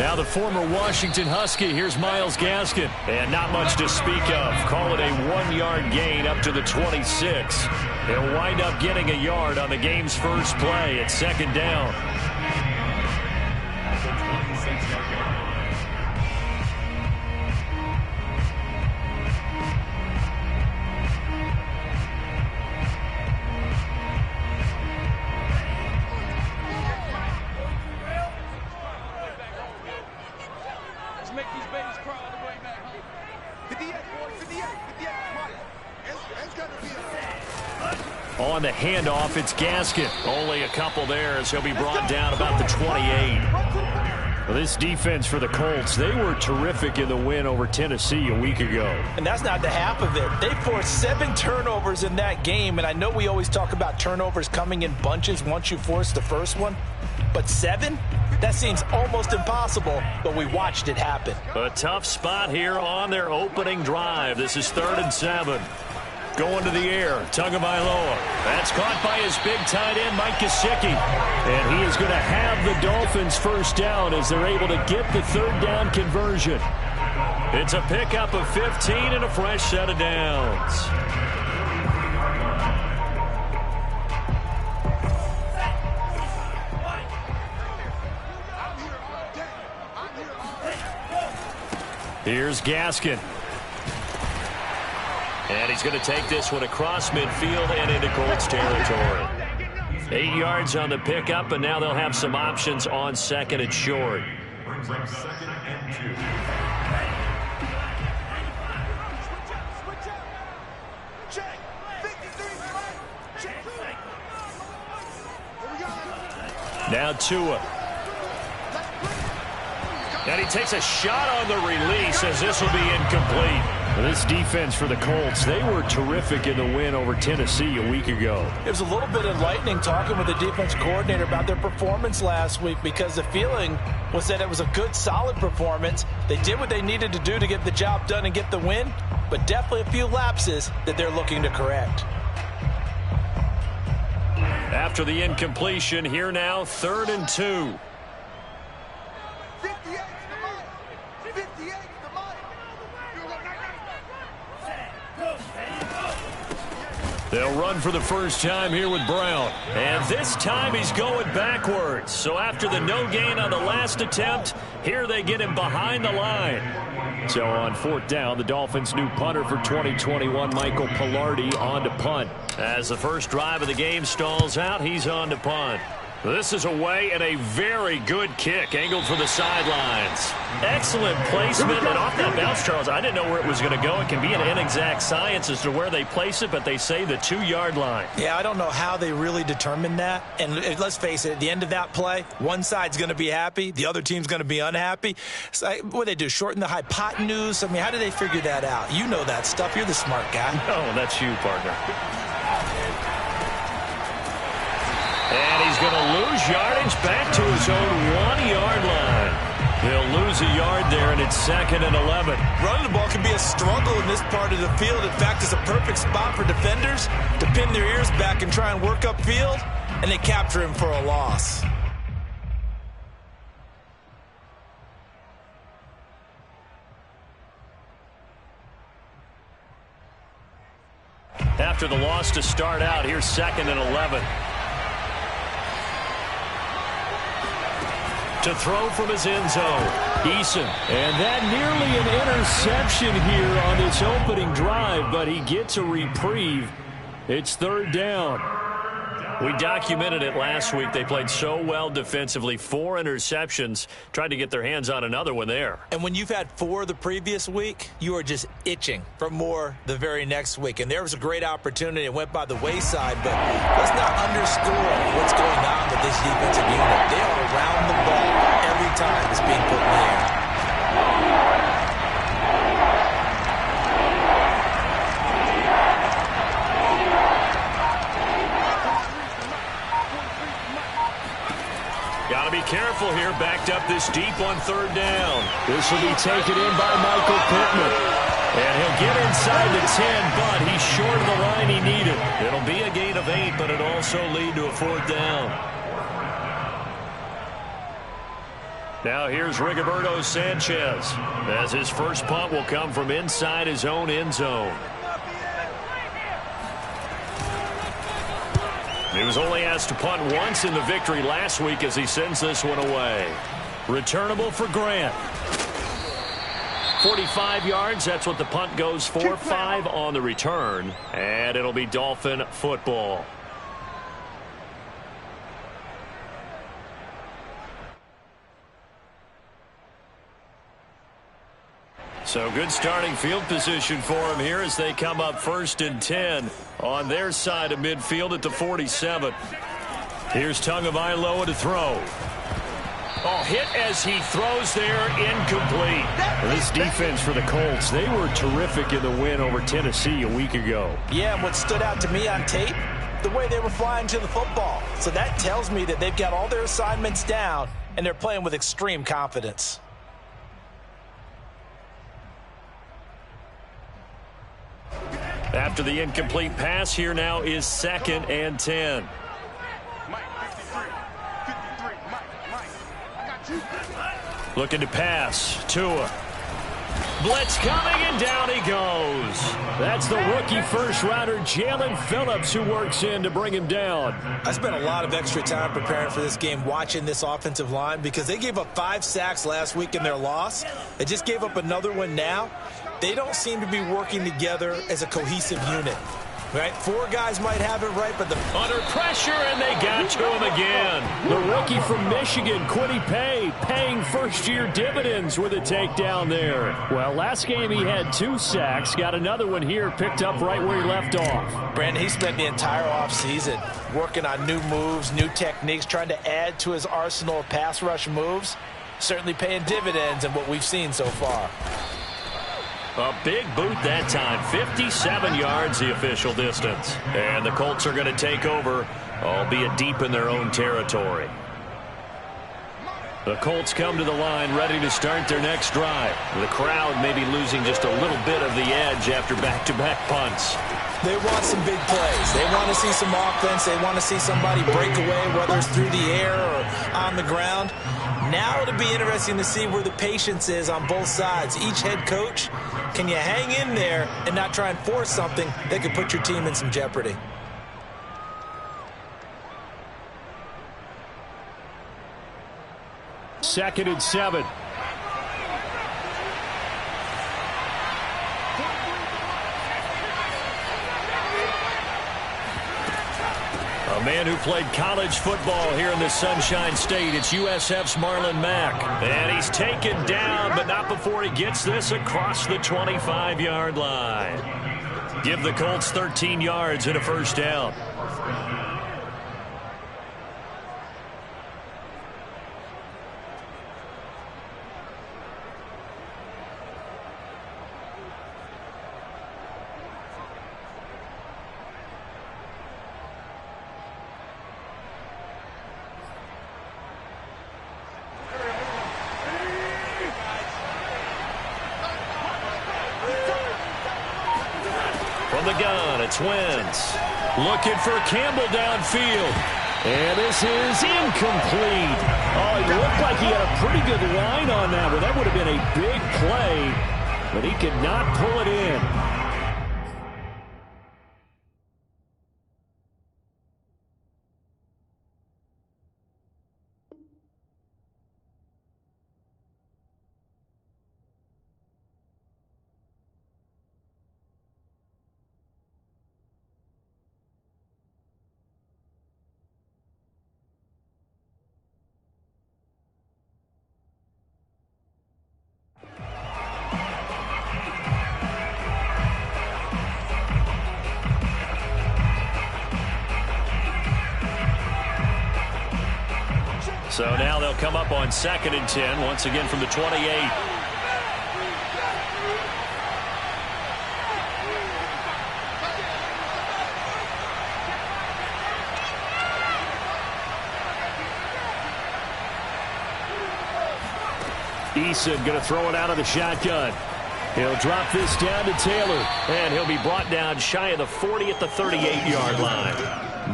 Now the former Washington Husky, here's Myles Gaskin. And not much to speak of. Call it a 1-yard gain up to the 26. He'll wind up getting a yard on the game's first play at second down. On the handoff, it's Gaskin. Only a couple there as he'll be brought down about the 28. Well, this defense for the Colts, they were terrific in the win over Tennessee a week ago. And that's not the half of it. They forced 7 turnovers in that game, and I know we always talk about turnovers coming in bunches once you force the first one, but 7? That seems almost impossible, but we watched it happen. A tough spot here on their opening drive. This is 3rd and 7. Going to the air, Tagovailoa. That's caught by his big tight end, Mike Gesicki. And he is going to have the Dolphins first down as they're able to get the 3rd down conversion. It's a pickup of 15 and a fresh set of downs. Here's Gaskin. And he's going to take this one across midfield and into Colts territory. 8 yards on the pickup, and now they'll have some options on 2nd and short. Brings up 2nd and 2. Now Tua. And he takes a shot on the release as this will be incomplete. This defense for the Colts, they were terrific in the win over Tennessee a week ago. It was a little bit enlightening talking with the defense coordinator about their performance last week because the feeling was that it was a good, solid performance. They did what they needed to do to get the job done and get the win, but definitely a few lapses that they're looking to correct. After the incompletion, here now, 3rd and 2. They'll run for the first time here with Brown. And this time he's going backwards. So after the no gain on the last attempt, here they get him behind the line. So on 4th down, the Dolphins' new punter for 2021, Michael Palardy, on to punt. As the first drive of the game stalls out, he's on to punt. This is away and a very good kick angled for the sidelines. Excellent placement, and off that bounce, Charles, I didn't know where it was going to go. It can be an inexact science as to where they place it, but they say the 2-yard line. Yeah, I don't know how they really determined that. And let's face it, at the end of that play, one side's going to be happy, the other team's going to be unhappy. So, what do they do, shorten the hypotenuse? I mean, how do they figure that out? You know that stuff. You're the smart guy. Oh, that's you, partner. And he's going to lose yardage back to his own 1-yard line. He'll lose a yard there, and it's 2nd and 11. Running the ball can be a struggle in this part of the field. In fact, it's a perfect spot for defenders to pin their ears back and try and work upfield, and they capture him for a loss. After the loss to start out, here's 2nd and 11. To throw from his end zone, Eason. And that nearly an interception here on this opening drive, but he gets a reprieve. It's 3rd down. We documented it last week. They played so well defensively. 4 interceptions. Tried to get their hands on another one there. And when you've had 4 the previous week, you are just itching for more the very next week. And there was a great opportunity. It went by the wayside, but let's not underscore what's going on with this defensive unit. They are around the ball every time it's being put in the air. Got to be careful here, backed up this deep on 3rd down. This will be taken in by Michael Pittman. And he'll get inside the 10, but he's short of the line he needed. It'll be a gain of 8, but it'll also lead to a 4th down. Now here's Rigoberto Sanchez, as his first punt will come from inside his own end zone. He was only asked to punt once in the victory last week as he sends this one away. Returnable for Grant. 45 yards, that's what the punt goes for. 5 on the return, and it'll be Dolphin football. So good starting field position for him here as they come up 1st and 10 on their side of midfield at the 47. Here's Tagovailoa to throw. Oh, hit as he throws there, incomplete. This defense for the Colts, they were terrific in the win over Tennessee a week ago. Yeah, and what stood out to me on tape, the way they were flying to the football. So that tells me that they've got all their assignments down and they're playing with extreme confidence. After the incomplete pass, here now is 2nd and 10. Looking to pass. Tua. Blitz coming, and down he goes. That's the rookie first-rounder Jalen Phillips who works in to bring him down. I spent a lot of extra time preparing for this game watching this offensive line because they gave up 5 sacks last week in their loss. They just gave up another one now. They don't seem to be working together as a cohesive unit. Right? 4 guys might have it right, but under pressure, and they got to him again. The rookie from Michigan, Kwity Paye, paying first-year dividends with a takedown there. Well, last game he had 2 sacks. Got another one here, picked up right where he left off. Brandon, he spent the entire offseason working on new moves, new techniques, trying to add to his arsenal of pass rush moves. Certainly paying dividends in what we've seen so far. A big boot that time. 57 yards the official distance. And the Colts are going to take over, albeit deep in their own territory. The Colts come to the line ready to start their next drive. The crowd may be losing just a little bit of the edge after back-to-back punts. They want some big plays. They want to see some offense. They want to see somebody break away, whether it's through the air or on the ground. Now it'll be interesting to see where the patience is on both sides. Each head coach, can you hang in there and not try and force something that could put your team in some jeopardy? Second and 7. A man who played college football here in the Sunshine State. It's USF's Marlon Mack. And he's taken down, but not before he gets this across the 25-yard line. Give the Colts 13 yards and a first down. The gun, it's Wentz. Looking for Campbell downfield. And this is incomplete. Oh, it looked like he had a pretty good line on that, but that would have been a big play. But he could not pull it in. So now they'll come up on 2nd and 10, once again from the 28. Eason going to throw it out of the shotgun. He'll drop this down to Taylor, and he'll be brought down shy of the 40 at the 38-yard line.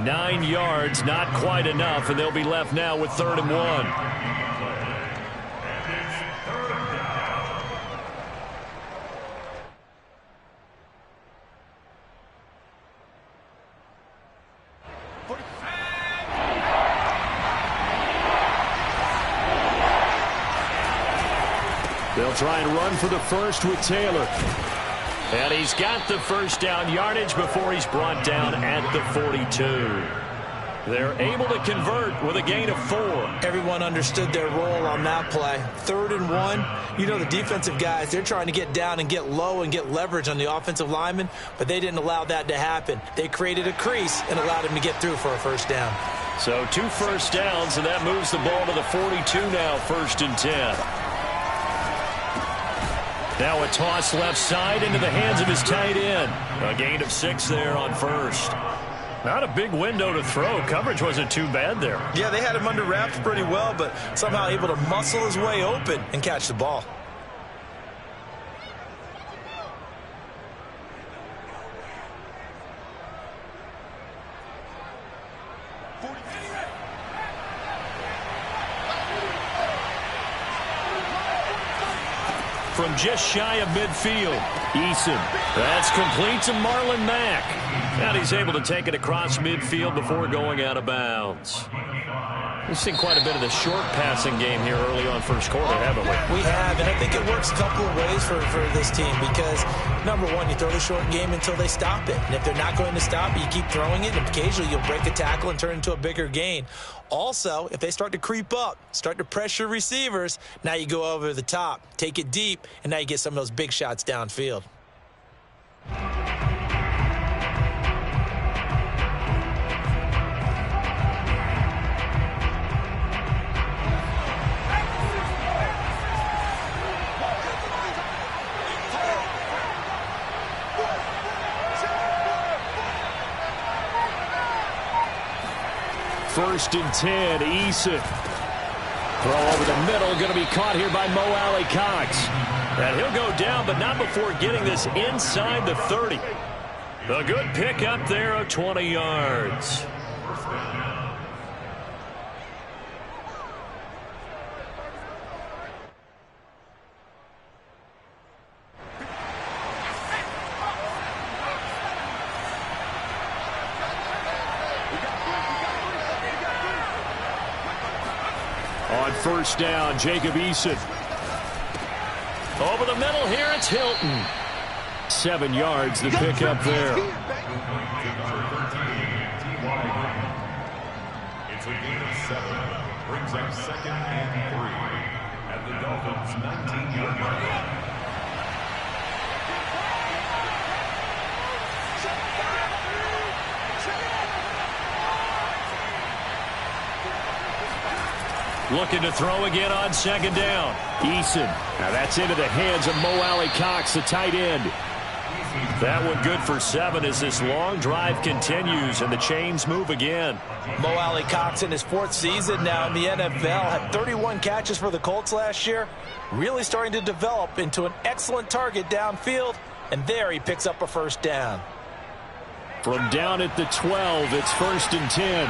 9 yards, not quite enough, and they'll be left now with 3rd and 1. try and run for the first with Taylor. And he's got the first down yardage before he's brought down at the 42. They're able to convert with a gain of 4. Everyone understood their role on that play. 3rd and 1. You know, the defensive guys, they're trying to get down and get low and get leverage on the offensive linemen, but they didn't allow that to happen. They created a crease and allowed him to get through for a first down. So 2 first downs, and that moves the ball to the 42 now, 1st and 10. Now a toss left side into the hands of his tight end. A gain of 6 there on 1st. Not a big window to throw. Coverage wasn't too bad there. Yeah, they had him under wraps pretty well, but somehow able to muscle his way open and catch the ball. From just shy of midfield, Eason. That's complete to Marlon Mack. And he's able to take it across midfield before going out of bounds. We've seen quite a bit of the short passing game here early on first quarter, haven't we? We have, and I think it works a couple of ways for this team because, number one, you throw the short game until they stop it. And if they're not going to stop it, you keep throwing it, and occasionally you'll break a tackle and turn it into a bigger gain. Also, if they start to creep up, start to pressure receivers, now you go over the top, take it deep, and now you get some of those big shots downfield. First and 10, Eason. Throw over the middle, going to be caught here by Mo Alley Cox. And he'll go down, but not before getting this inside the 30. A good pick up there of 20 yards. On first down, Jacob Eason. Over the middle here, it's Hilton. 7 yards, the pick up there. It's a gain of 7. Brings up 2nd and 3 at the Dolphins' 19-yard line. Looking to throw again on 2nd down. Eason. Now that's into the hands of Mo Alley Cox, the tight end. That one good for 7 as this long drive continues and the chains move again. Mo Alley Cox in his 4th season now in the NFL had 31 catches for the Colts last year. Really starting to develop into an excellent target downfield. And there he picks up a first down. From down at the 12, it's 1st and 10.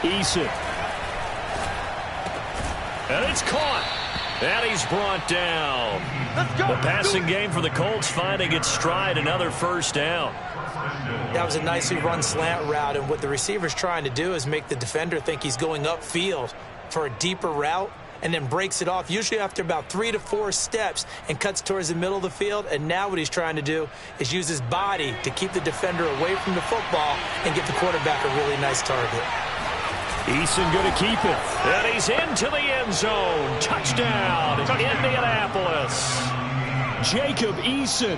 Eason. And it's caught. And he's brought down. The passing game for the Colts finding its stride, another first down. That was a nicely run slant route, and what the receiver's trying to do is make the defender think he's going upfield for a deeper route and then breaks it off, usually after about 3 to 4 steps, and cuts towards the middle of the field. And now what he's trying to do is use his body to keep the defender away from the football and give the quarterback a really nice target. Eason going to keep it. And he's into the end zone. Touchdown, Indianapolis. Jacob Eason,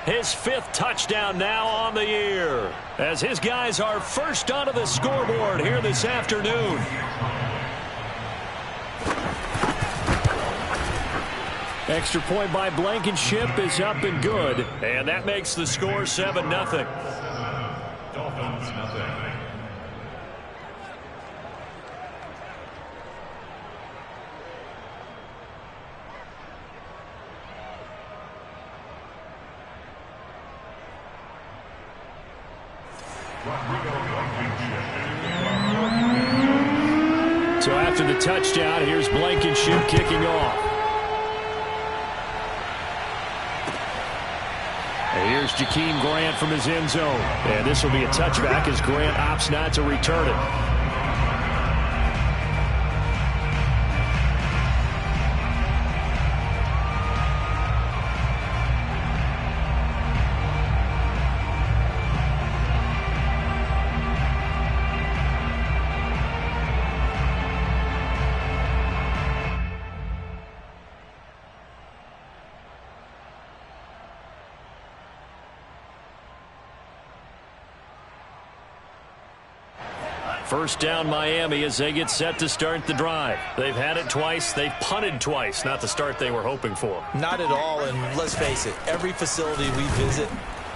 his 5th touchdown now on the year, as his guys are first onto the scoreboard here this afternoon. Extra point by Blankenship is up and good. And that makes the score 7-0. Dolphins, nothing. So after the touchdown, here's Blankenship kicking off. Here's Jakeem Grant from his end zone. And this will be a touchback as Grant opts not to return it. First down Miami as they get set to start the drive. They've had it twice. They've punted twice. Not the start they were hoping for. Not at all, and let's face it, every facility we visit,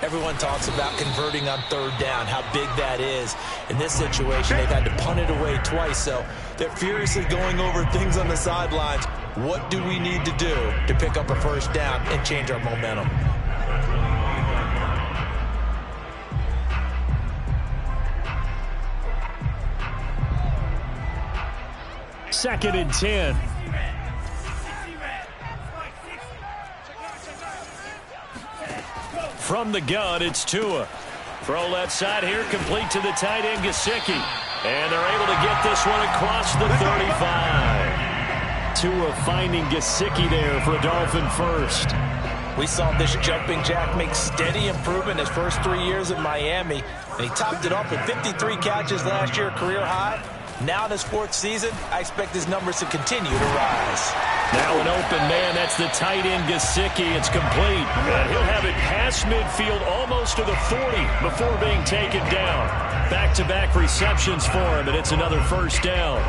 everyone talks about converting on third down, how big that is. In this situation, they've had to punt it away twice, so they're furiously going over things on the sidelines. What do we need to do to pick up a first down and change our momentum? Second and 10. From the gun, it's Tua. Throw left side here, complete to the tight end, Gesicki. And they're able to get this one across the 35. Tua finding Gesicki there for a Dolphin first. We saw this jumping jack make steady improvement his first 3 years in Miami. And he topped it off with 53 catches last year, career high. Now in his fourth season, I expect his numbers to continue to rise. Now an open man, that's the tight end Gesicki. It's complete. And he'll have it past midfield almost to the 40 before being taken down. Back-to-back receptions for him, and it's another first down.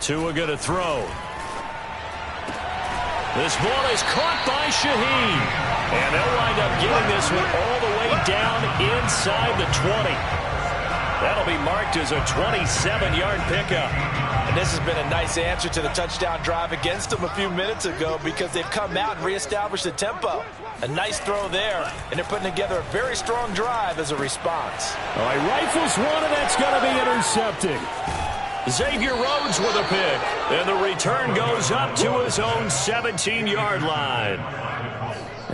Tua going to throw. This ball is caught by Shaheen. And they'll wind up getting this one all the way down inside the 20. That'll be marked as a 27-yard pickup. And this has been a nice answer to the touchdown drive against them a few minutes ago because they've come out and reestablished the tempo. A nice throw there, and they're putting together a very strong drive as a response. All right, rifles one, and that's going to be intercepted. Xavier Rhodes with a pick, and the return goes up to his own 17-yard line.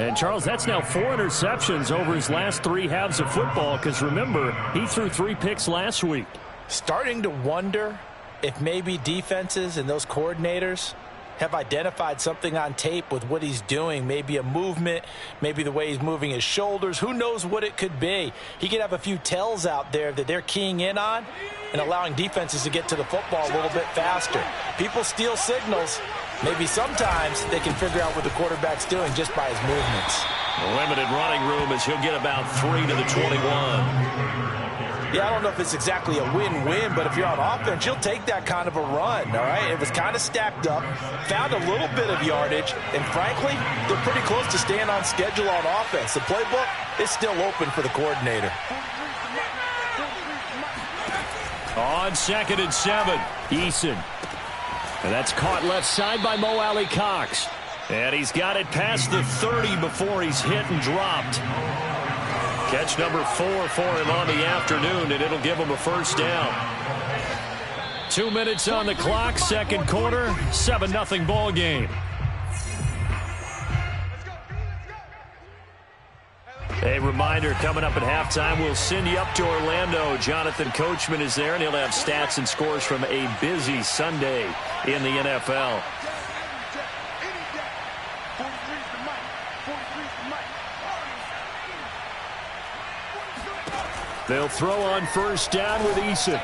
And, Charles, that's now 4 interceptions over his last 3 halves of football because, remember, he threw 3 picks last week. Starting to wonder if maybe defenses and those coordinators have identified something on tape with what he's doing. Maybe a movement, maybe the way he's moving his shoulders. Who knows what it could be? He could have a few tells out there that they're keying in on and allowing defenses to get to the football a little bit faster. People steal signals. Maybe sometimes they can figure out what the quarterback's doing just by his movements. A limited running room as he'll get about 3 to the 21. Yeah, I don't know if it's exactly a win-win, but if you're on offense, you'll take that kind of a run, all right? It was kind of stacked up, found a little bit of yardage, and frankly, they're pretty close to staying on schedule on offense. The playbook is still open for the coordinator. On 2nd and 7, Eason. And that's caught left side by Mo Alley-Cox. And he's got it past the 30 before he's hit and dropped. Catch number 4 for him on the afternoon, and it'll give him a first down. 2 minutes on the clock, second quarter, 7-0 ball game. A reminder, coming up at halftime, we'll send you up to Orlando. Jonathan Coachman is there, and he'll have stats and scores from a busy Sunday in the NFL. They'll throw on first down with Eason.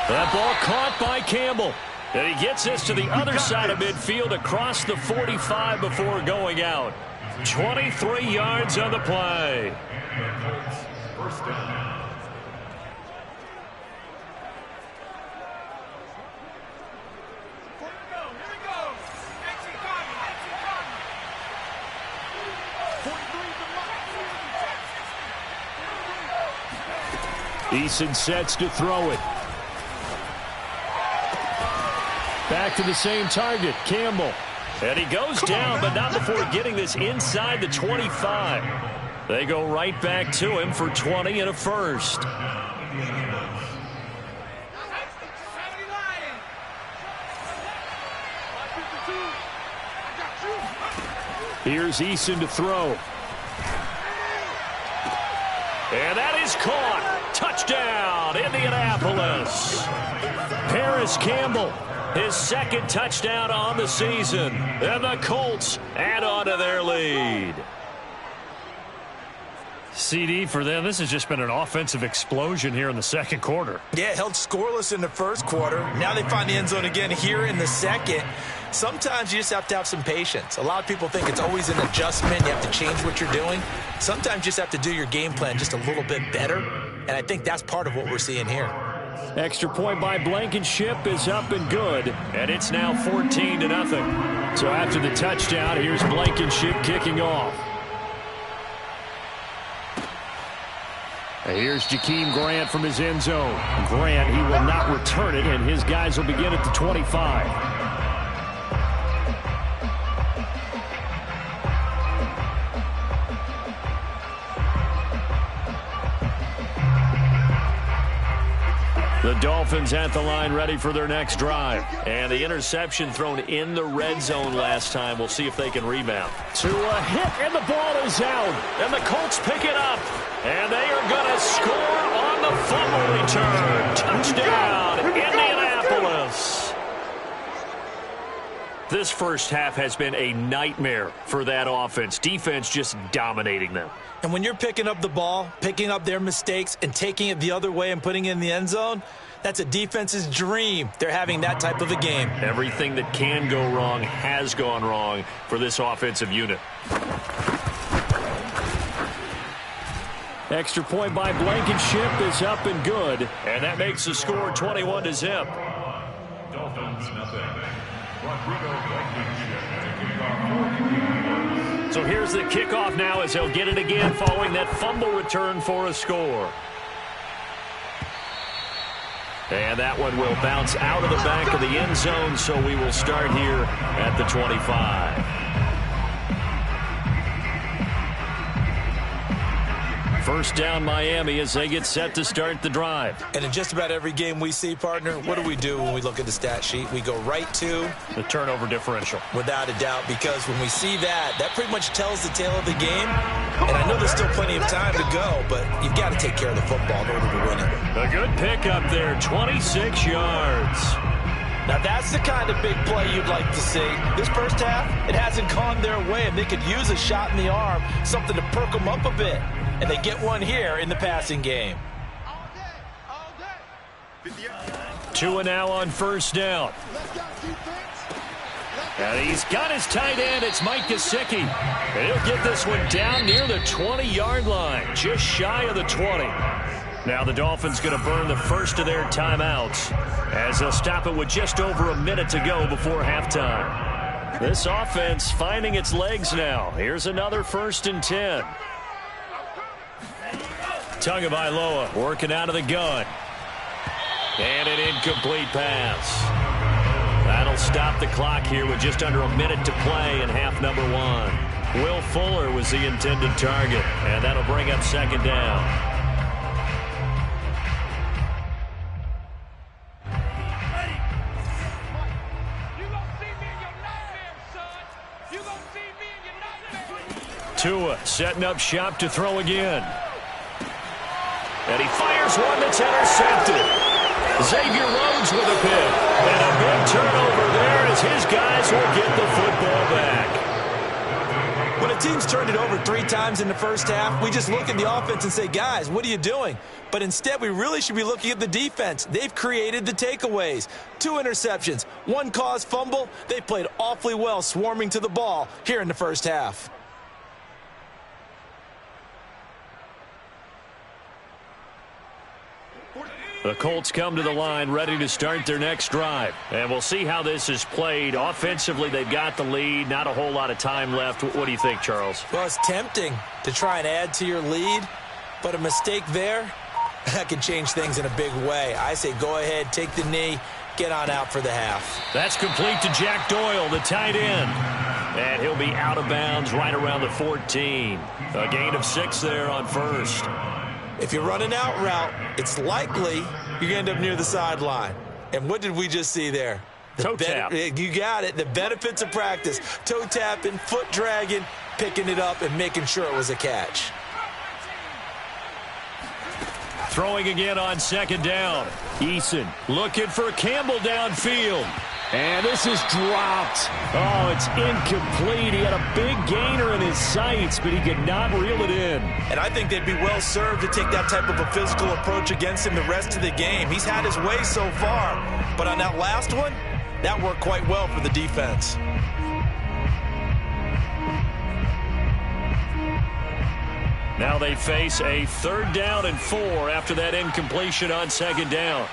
That ball caught by Campbell. And he gets this to the other side of midfield across the 45 before going out. 23 yards on the play. First down. Eason sets to throw it. Back to the same target, Campbell. And he goes down, but not before getting this inside the 25. They go right back to him for 20 and a first. Here's Eason to throw. And that is caught. Touchdown, Indianapolis. Paris Campbell, his second touchdown on the season. And the Colts add on to their lead. CD, for them, this has just been an offensive explosion here in the second quarter. Yeah, held scoreless in the first quarter. Now they find the end zone again here in the second. Sometimes you just have to have some patience. A lot of people think it's always an adjustment. You have to change what you're doing. Sometimes you just have to do your game plan just a little bit better. And I think that's part of what we're seeing here. Extra point by Blankenship is up and good. And it's now 14-0. So after the touchdown, here's Blankenship kicking off. Here's Jakeem Grant from his end zone. Grant, he will not return it, and his guys will begin at the 25. The Dolphins at the line ready for their next drive. And the interception thrown in the red zone last time. We'll see if they can rebound. To a hit, and the ball is out. And the Colts pick it up. And they are going to score on the fumble return. Touchdown, Indianapolis. This first half has been a nightmare for that offense. Defense just dominating them. And when you're picking up the ball, picking up their mistakes, and taking it the other way and putting it in the end zone, that's a defense's dream. They're having that type of a game. Everything that can go wrong has gone wrong for this offensive unit. Extra point by Blankenship is up and good. And that makes the score 21-0. Dolphins, nothing. Rodrigo Blankenship to kick off. So here's the kickoff now as he'll get it again following that fumble return for a score. And that one will bounce out of the back of the end zone, so we will start here at the 25. First down, Miami, as they get set to start the drive. And in just about every game we see, partner, what do when we look at the stat sheet? We go right to the turnover differential. Without a doubt, because when we see that, that pretty much tells the tale of the game. And I know there's still plenty of time to go, but you've got to take care of the football in order to win it. A good pickup there, 26 yards. Now that's the kind of big play you'd like to see. This first half, it hasn't gone their way, and they could use a shot in the arm, something to perk them up a bit. And they get one here in the passing game. Tua now on first down. And he's got his tight end. It's Mike Gesicki. And he'll get this one down near the 20-yard line, just shy of the 20. Now the Dolphins going to burn the first of their timeouts as they'll stop it with just over a minute to go before halftime. This offense finding its legs now. Here's another 1st and 10. Tagovailoa working out of the gun. And an incomplete pass. That'll stop the clock here with just under a minute to play in half number 1. Will Fuller was the intended target, and that'll bring up second down. Tua setting up shop to throw again. And he fires one that's intercepted. Xavier Rhodes with a pick. And a big turnover there as his guys will get the football back. When a team's turned it over 3 times in the first half, we just look at the offense and say, guys, what are you doing? But instead, we really should be looking at the defense. They've created the takeaways. 2 interceptions, 1 caused fumble. They played awfully well swarming to the ball here in the first half. The Colts come to the line ready to start their next drive. And we'll see how this is played. Offensively, they've got the lead. Not a whole lot of time left. What do you think, Charles? Well, it's tempting to try and add to your lead, but a mistake there, that can change things in a big way. I say go ahead, take the knee, get on out for the half. That's complete to Jack Doyle, the tight end. And he'll be out of bounds right around the 14. A gain of 6 there on first. If you run an out route, it's likely you're going to end up near the sideline. And what did we just see there? Toe tap. You got it. The benefits of practice. Toe tapping, foot dragging, picking it up, and making sure it was a catch. Throwing again on second down. Eason looking for Campbell downfield. And this is dropped. Oh, it's incomplete. He had a big gainer in his sights, but he could not reel it in. And I think they'd be well served to take that type of a physical approach against him the rest of the game. He's had his way so far. But on that last one, that worked quite well for the defense. Now they face a 3rd down and 4 after that incompletion on second down.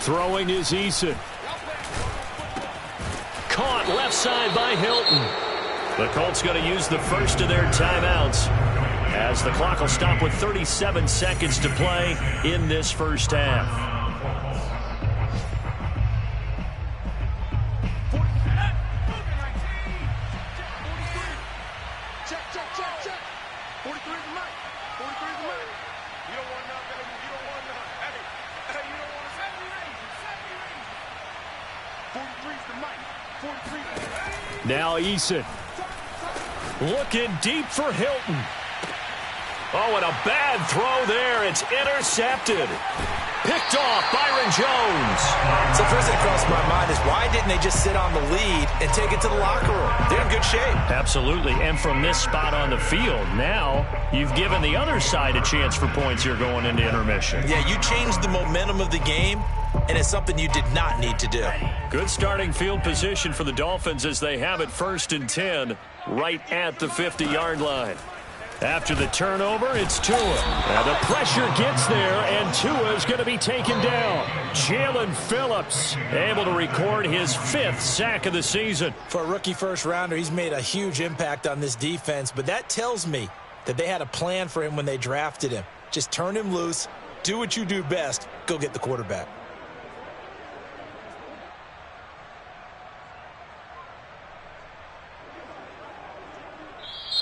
Throwing is Eason. Caught left side by Hilton. The Colts going to use the first of their timeouts as the clock will stop with 37 seconds to play in this first half. Now Eason looking deep for Hilton. Oh, and a bad throw there. It's intercepted. Picked off Byron Jones. So first thing that crossed my mind is why didn't they just sit on the lead and take it to the locker room? They're in good shape. Absolutely. And from this spot on the field, now you've given the other side a chance for points here going into intermission. Yeah, you changed the momentum of the game, and it's something you did not need to do. Good starting field position for the Dolphins as they have it 1st and 10 right at the 50-yard line. After the turnover, it's Tua. And the pressure gets there, and Tua is going to be taken down. Jalen Phillips able to record his 5th sack of the season. For a rookie first-rounder, he's made a huge impact on this defense, but that tells me that they had a plan for him when they drafted him. Just turn him loose, do what you do best, go get the quarterback.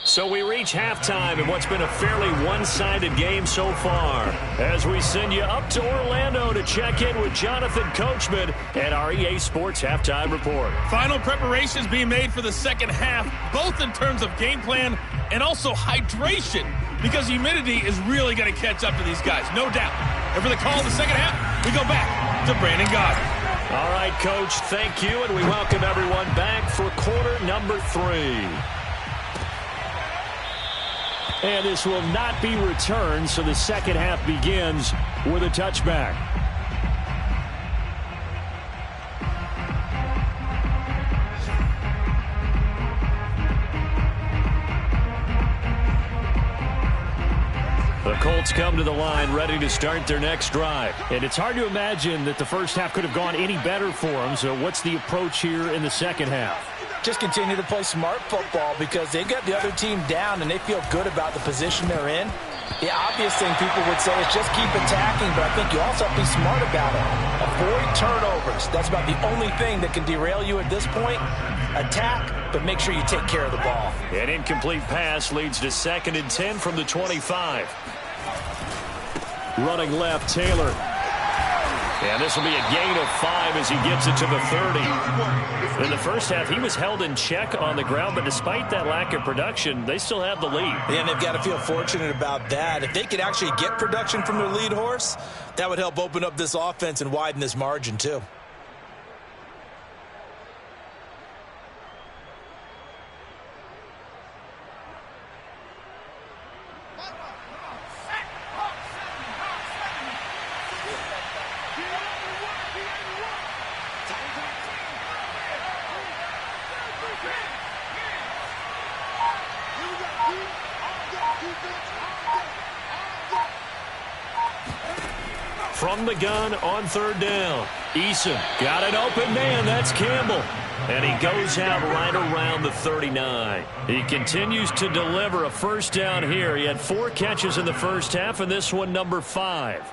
So we reach halftime in what's been a fairly one-sided game so far as we send you up to Orlando to check in with Jonathan Coachman and our EA Sports Halftime Report. Final preparations being made for the second half, both in terms of game plan and also hydration, because humidity is really going to catch up to these guys, no doubt. And for the call in the second half, we go back to Brandon Goddard. All right, Coach, thank you, and we welcome everyone back for quarter number 3. And this will not be returned, so the second half begins with a touchback. The Colts come to the line ready to start their next drive. And it's hard to imagine that the first half could have gone any better for them. So what's the approach here in the second half? Just continue to play smart football because they've got the other team down and they feel good about the position they're in. The obvious thing people would say is just keep attacking, but I think you also have to be smart about it. Avoid turnovers. That's about the only thing that can derail you at this point. Attack, but make sure you take care of the ball. An incomplete pass leads to 2nd and 10 from the 25. Running left, Taylor. And this will be a gain of 5 as he gets it to the 30. In the first half, he was held in check on the ground, but despite that lack of production, they still have the lead. And they've got to feel fortunate about that. If they could actually get production from their lead horse, that would help open up this offense and widen this margin too. From the gun on 3rd down. Eason got an open man. That's Campbell. And he goes out right around the 39. He continues to deliver a first down here. He had 4 catches in the first half, and this one number 5.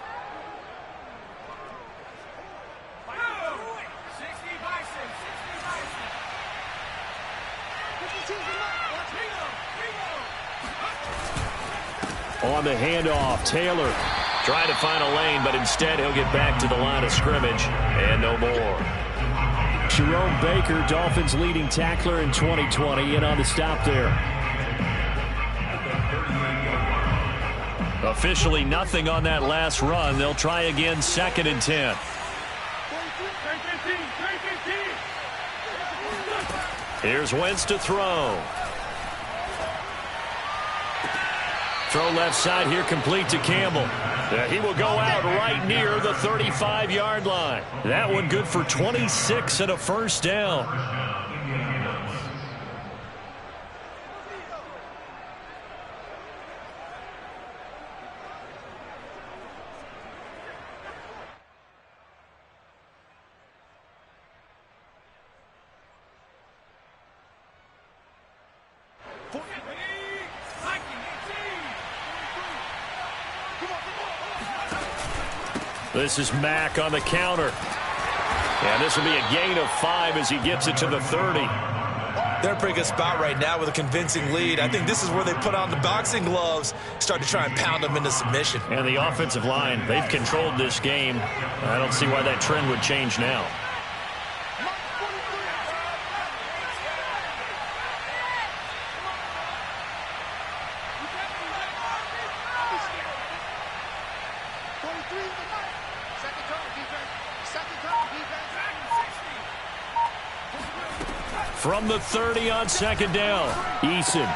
On the handoff, Taylor. Trying to find a lane, but instead he'll get back to the line of scrimmage, and no more. Jerome Baker, Dolphins leading tackler in 2020, in on the stop there. Officially nothing on that last run. They'll try again, 2nd and 10. Here's Wentz to throw. Throw left side here, complete to Campbell. He will go out right near the 35-yard line. That one good for 26 and a first down. This is Mack on the counter. And this will be a gain of 5 as he gets it to the 30. They're in a pretty good spot right now with a convincing lead. I think this is where they put on the boxing gloves, start to try and pound them into submission. And the offensive line, they've controlled this game. I don't see why that trend would change now. From the 30 on 2nd down, Eason.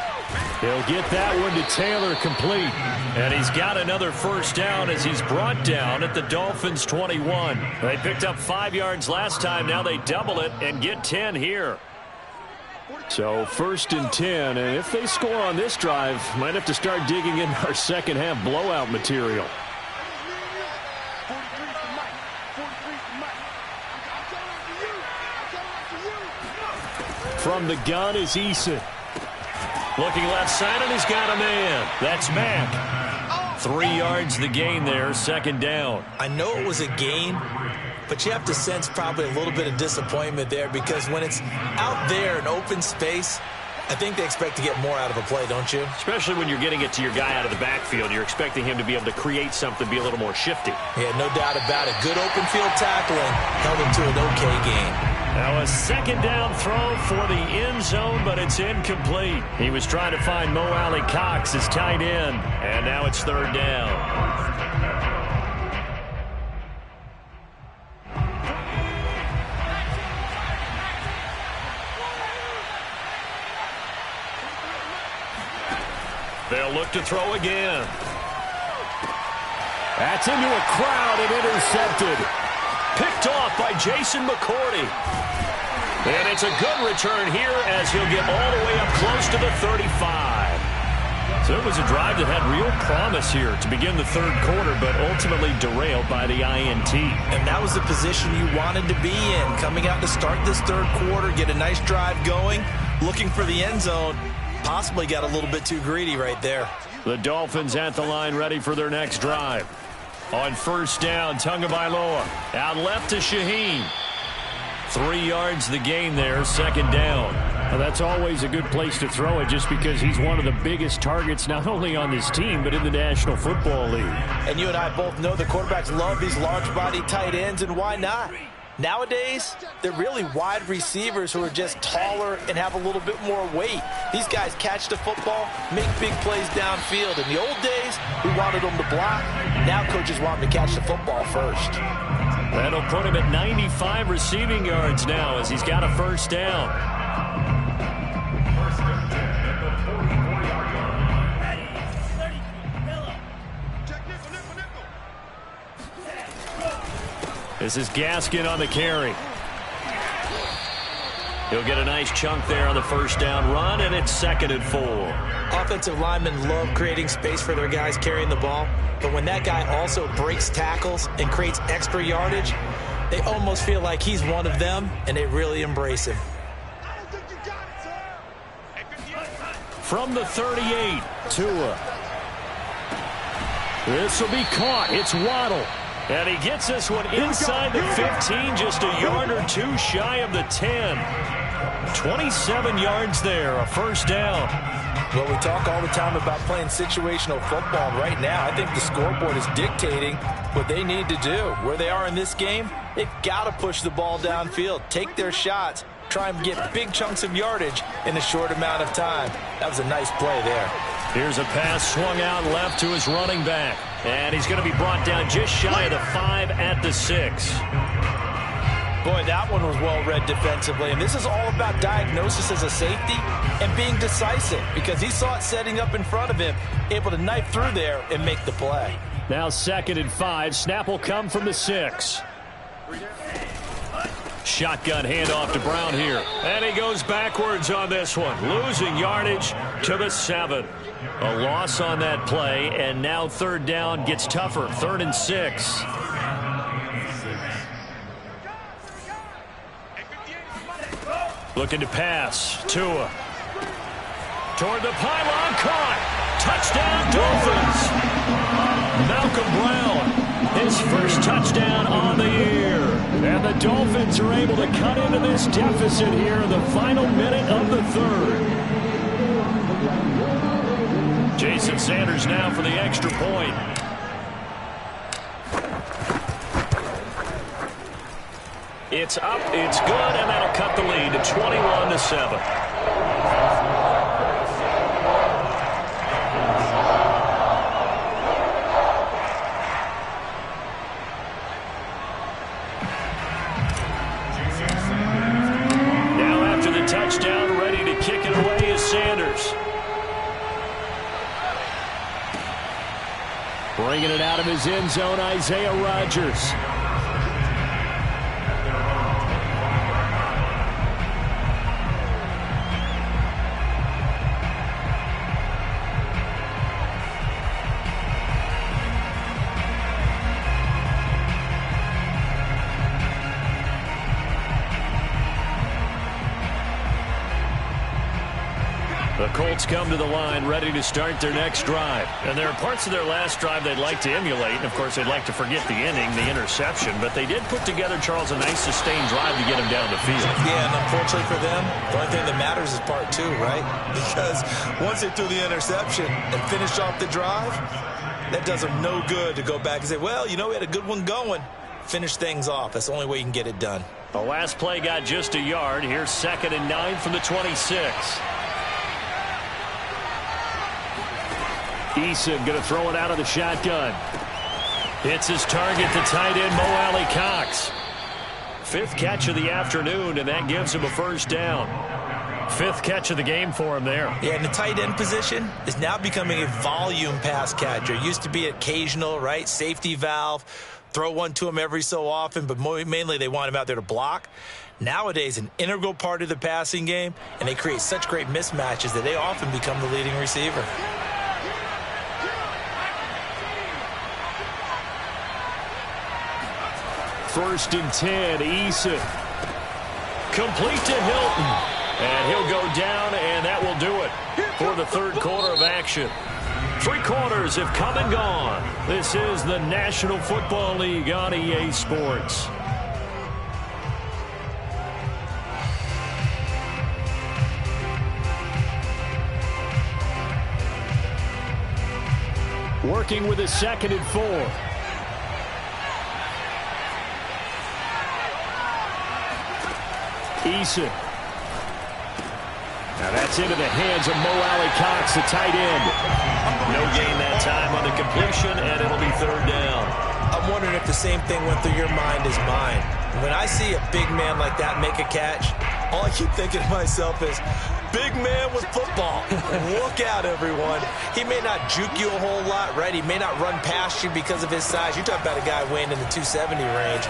He'll get that one to Taylor, complete. And he's got another first down as he's brought down at the Dolphins' 21. They picked up 5 yards last time. Now they double it and get 10 here. So 1st and 10, and if they score on this drive, might have to start digging in our second half blowout material. From the gun is Eason. Looking left side, and he's got a man. That's Mack. 3 yards the gain there, 2nd down. I know it was a gain, but you have to sense probably a little bit of disappointment there because when it's out there in open space, I think they expect to get more out of a play, don't you? Especially when you're getting it to your guy out of the backfield. You're expecting him to be able to create something, be a little more shifty. Yeah, no doubt about it. Good open field tackling held him to an okay gain. Now a 2nd down throw for the end zone, but it's incomplete. He was trying to find Mo Alley Cox as tight end, and now it's 3rd down. They'll look to throw again. That's into a crowd and intercepted. Picked off by Jason McCourty. And it's a good return here as he'll get all the way up close to the 35. So it was a drive that had real promise here to begin the 3rd quarter, but ultimately derailed by the INT. And that was the position you wanted to be in. Coming out to start this 3rd quarter, get a nice drive going, looking for the end zone. Possibly got a little bit too greedy right there. The Dolphins at the line ready for their next drive. On 1st down, Tagovailoa. Out left to Shaheen. 3 yards the gain there, 2nd down. Well, that's always a good place to throw it just because he's one of the biggest targets not only on this team but in the National Football League. And you and I both know the quarterbacks love these large-body tight ends, and why not? Nowadays, they're really wide receivers who are just taller and have a little bit more weight. These guys catch the football, make big plays downfield. In the old days, we wanted them to block. Now coaches want them to catch the football first. That'll put him at 95 receiving yards now as he's got a first down. This is Gaskin on the carry. He'll get a nice chunk there on the first down run, and it's 2nd and 4. Offensive linemen love creating space for their guys carrying the ball, but when that guy also breaks tackles and creates extra yardage, they almost feel like he's one of them, and they really embrace him. From the 38, Tua. This will be caught. It's Waddle. And he gets this one inside the 15, just a yard or two shy of the 10. 27 yards there, a first down. Well, we talk all the time about playing situational football. Right now, I think the scoreboard is dictating what they need to do. Where they are in this game, they've got to push the ball downfield, take their shots, try and get big chunks of yardage in a short amount of time. That was a nice play there. Here's a pass swung out left to his running back. And he's going to be brought down just shy of the 5 at the 6. Boy, that one was well read defensively. And this is all about diagnosis as a safety and being decisive, because he saw it setting up in front of him, able to knife through there and make the play. Now 2nd and 5. Snap will come from the 6. Shotgun handoff to Brown here. And he goes backwards on this one, losing yardage to the 7. A loss on that play, and now 3rd down gets tougher. 3rd and 6. Looking to pass. Tua. Toward the pylon. Caught. Touchdown, Dolphins. Malcolm Brown. His first touchdown on the year. And the Dolphins are able to cut into this deficit here in the final minute of the 3rd. Jason Sanders now for the extra point. It's up, it's good, and that'll cut the lead to 21-7. Now after the touchdown, ready to kick it away is Sanders. Bringing it out of his end zone, Isaiah Rodgers. The Colts come to the line ready to start their next drive. And there are parts of their last drive they'd like to emulate. And, of course, they'd like to forget the ending, the interception. But they did put together, Charles, a nice sustained drive to get him down the field. Yeah, and unfortunately for them, the only thing that matters is part 2, right? Because once they threw the interception and finished off the drive, that does them no good to go back and say, well, you know, we had a good one going. Finish things off. That's the only way you can get it done. The last play got just a yard. Here's 2nd and 9 from the 26. Eason going to throw it out of the shotgun. Hits his target, the tight end, Mo Alley-Cox. 5th catch of the afternoon, and that gives him a first down. 5th catch of the game for him there. Yeah, and the tight end position is now becoming a volume pass catcher. It used to be occasional, right? Safety valve. Throw one to him every so often, but mainly they want him out there to block. Nowadays, an integral part of the passing game, and they create such great mismatches that they often become the leading receiver. 1st and 10, Eason. Complete to Hilton. And he'll go down, and that will do it for the 3rd quarter of action. 3 quarters have come and gone. This is the National Football League on EA Sports. Working with a 2nd and 4. Eason. Now that's into the hands of Mo Alley-Cox, the tight end. No gain that time on the completion, and it'll be 3rd down. I'm wondering if the same thing went through your mind as mine. When I see a big man like that make a catch, all I keep thinking to myself is, big man with football. Look out, everyone. He may not juke you a whole lot, right? He may not run past you because of his size. You're talking about a guy weighing in the 270 range.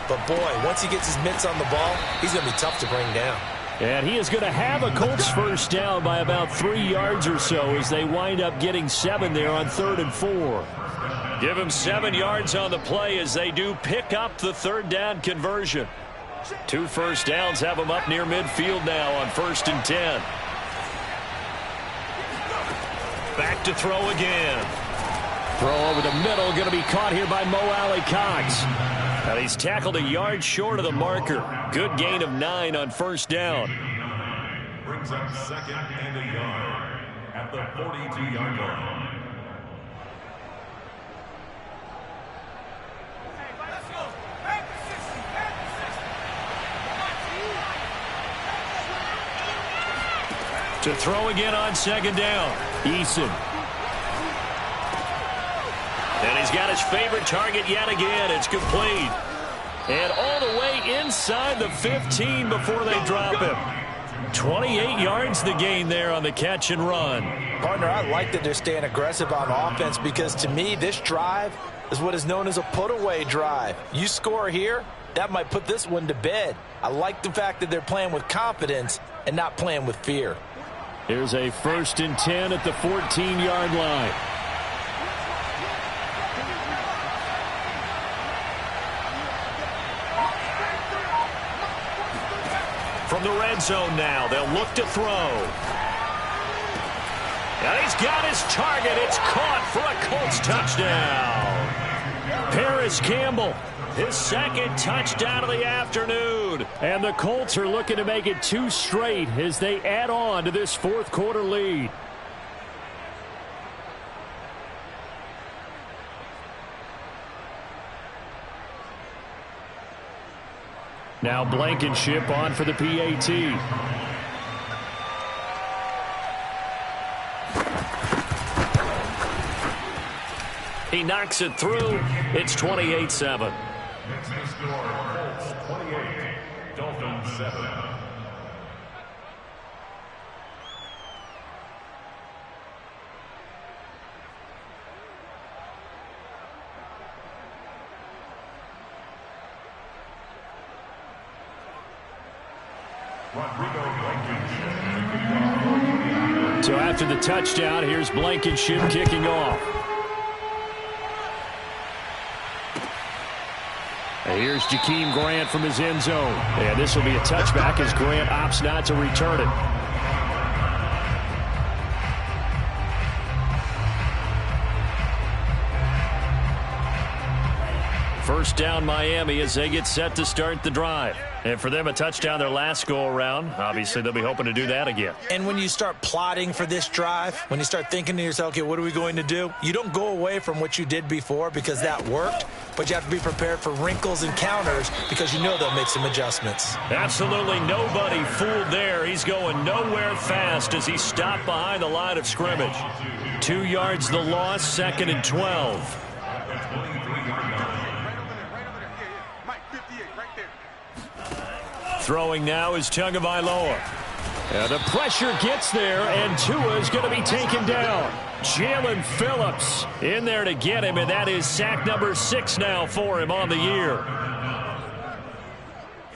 But, boy, once he gets his mitts on the ball, he's going to be tough to bring down. And he is going to have a Colts first down by about 3 yards or so as they wind up getting 7 there on 3rd and 4. Give him 7 yards on the play as they do pick up the 3rd down conversion. 2 first downs have them up near midfield now on 1st and 10. Back to throw again. Throw over the middle, going to be caught here by Mo Alley-Cox. And he's tackled a yard short of the marker. Good gain of 9 on 1st down. Brings up 2nd and a yard at the 42-yard line. To throw again on second down. Eason. And he's got his favorite target yet again. It's complete. And all the way inside the 15 before they drop him. 28 yards the gain there on the catch and run. Partner, I like that they're staying aggressive on offense because to me this drive is what is known as a put-away drive. You score here, that might put this one to bed. I like the fact that they're playing with confidence and not playing with fear. Here's a 1st and 10 at the 14-yard line. From the red zone now, they'll look to throw. And he's got his target. It's caught for a Colts touchdown. Paris Campbell, his 2nd touchdown of the afternoon. And the Colts are looking to make it 2 straight as they add on to this 4th quarter lead. Now Blankenship on for the PAT. He knocks it through. It's 28-7. Next to score, Colts 28, Dolphins 7. So after the touchdown, here's Blankenship kicking off. And here's Jakeem Grant from his end zone. And this will be a touchback as Grant opts not to return it. First down Miami as they get set to start the drive. And for them, a touchdown their last go-around. Obviously, they'll be hoping to do that again. And when you start plotting for this drive, when you start thinking to yourself, okay, what are we going to do? You don't go away from what you did before because that worked, but you have to be prepared for wrinkles and counters because you know they'll make some adjustments. Absolutely nobody fooled there. He's going nowhere fast as he stopped behind the line of scrimmage. 2 yards the loss, 2nd and 12. Throwing now is Tagovailoa. And the pressure gets there, and Tua is going to be taken down. Jalen Phillips in there to get him, and that is sack number 6 now for him on the year.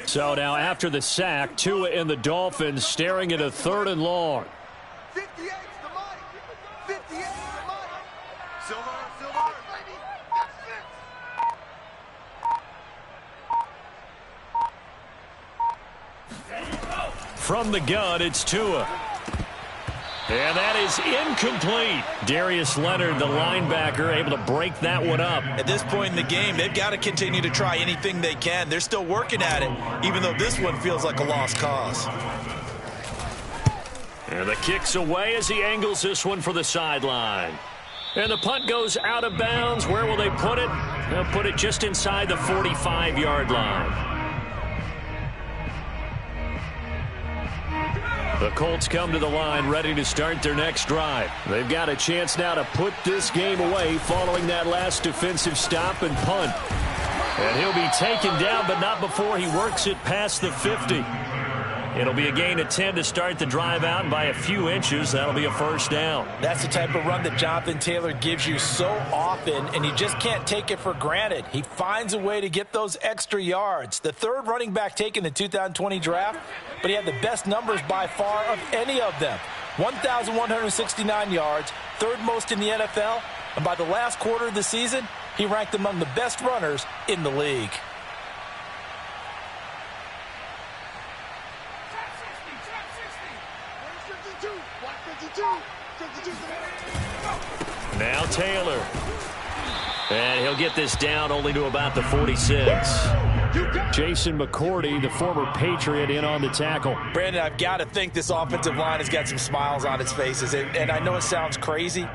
So now after the sack, Tua and the Dolphins staring at a 3rd and long. 58's the mic. 58's the mic. Silver. Baby. That's it. From the gun, it's Tua. And that is incomplete. Darius Leonard, the linebacker, able to break that one up. At this point in the game, they've got to continue to try anything they can. They're still working at it, even though this one feels like a lost cause. And the kick's away as he angles this one for the sideline. And the punt goes out of bounds. Where will they put it? They'll put it just inside the 45-yard line. The Colts come to the line ready to start their next drive. They've got a chance now to put this game away following that last defensive stop and punt. And he'll be taken down, but not before he works it past the 50. It'll be a gain of 10 to start the drive out, and by a few inches, that'll be a 1st down. That's the type of run that Jonathan Taylor gives you so often, and you just can't take it for granted. He finds a way to get those extra yards. The 3rd running back taken in the 2020 draft, but he had the best numbers by far of any of them. 1,169 yards, 3rd most in the NFL, and by the last quarter of the season, he ranked among the best runners in the league. Now Taylor. And he'll get this down only to about the 46. Jason McCourty, the former Patriot, in on the tackle. Brandon, I've got to think this offensive line has got some smiles on its faces. And I know it sounds crazy,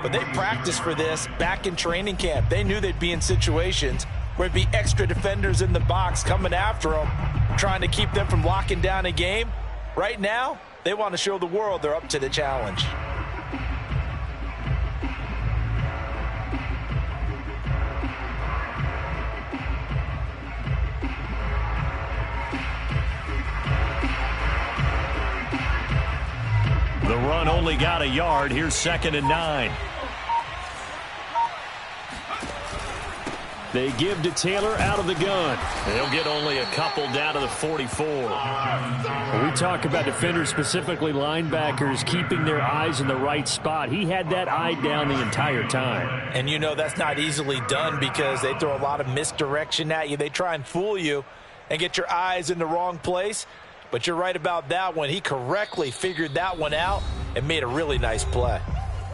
but they practiced for this back in training camp. They knew they'd be in situations where there'd be extra defenders in the box coming after them, trying to keep them from locking down a game. Right now, they want to show the world they're up to the challenge. The run only got a yard. Here's 2nd and 9. They give to Taylor out of the gun. They'll get only a couple down to the 44. We talk about defenders, specifically linebackers, keeping their eyes in the right spot. He had that eye down the entire time. And you know that's not easily done because they throw a lot of misdirection at you. They try and fool you and get your eyes in the wrong place. But you're right about that one. He correctly figured that one out and made a really nice play.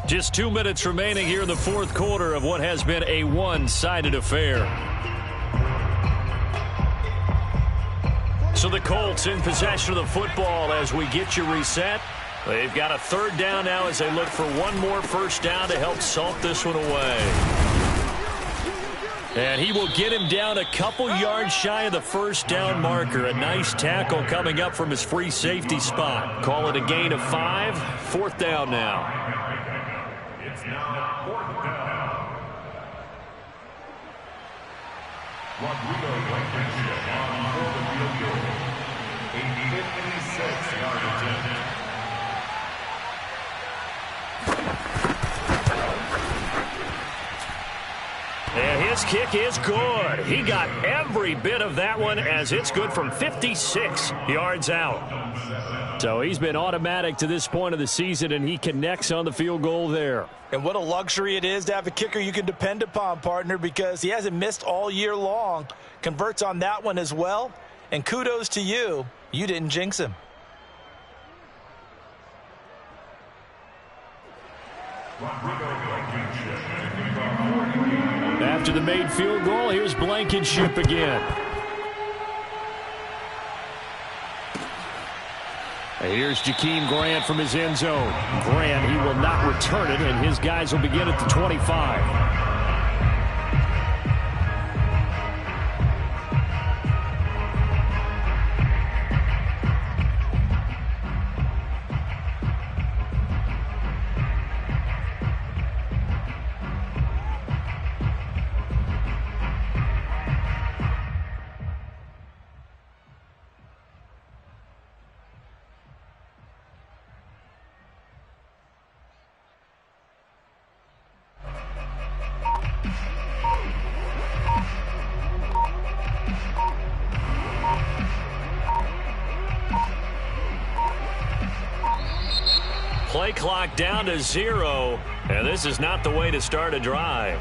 Just 2 minutes remaining here in the fourth quarter of what has been a one-sided affair. So the Colts in possession of the football as we get you reset. They've got a 3rd down now as they look for one more first down to help salt this one away. And he will get him down a couple yards shy of the first down marker. A nice tackle coming up from his free safety spot. Call it a gain of 5. 4th down now. It's now 4th down. Rodrigo Blankenship on the field goal. A 56-yard attempt. And his kick is good. He got every bit of that one as it's good from 56 yards out. So he's been automatic to this point of the season, and he connects on the field goal there. And what a luxury it is to have a kicker you can depend upon, partner, because he hasn't missed all year long. Converts on that one as well. And kudos to you. You didn't jinx him. After the made field goal, here's Blankenship again. And here's Jakeem Grant from his end zone. Grant, he will not return it, and his guys will begin at the 25. Play clock down to 0, and this is not the way to start a drive.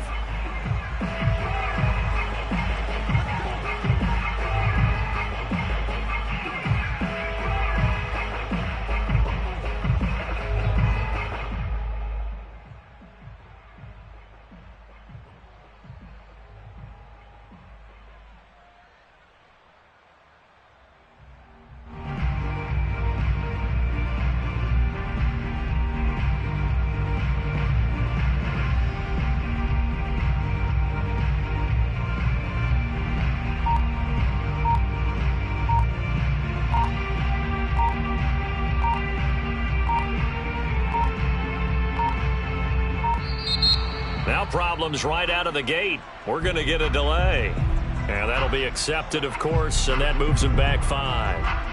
Now problems right out of the gate. We're going to get a delay. And that'll be accepted, of course, and that moves him back 5.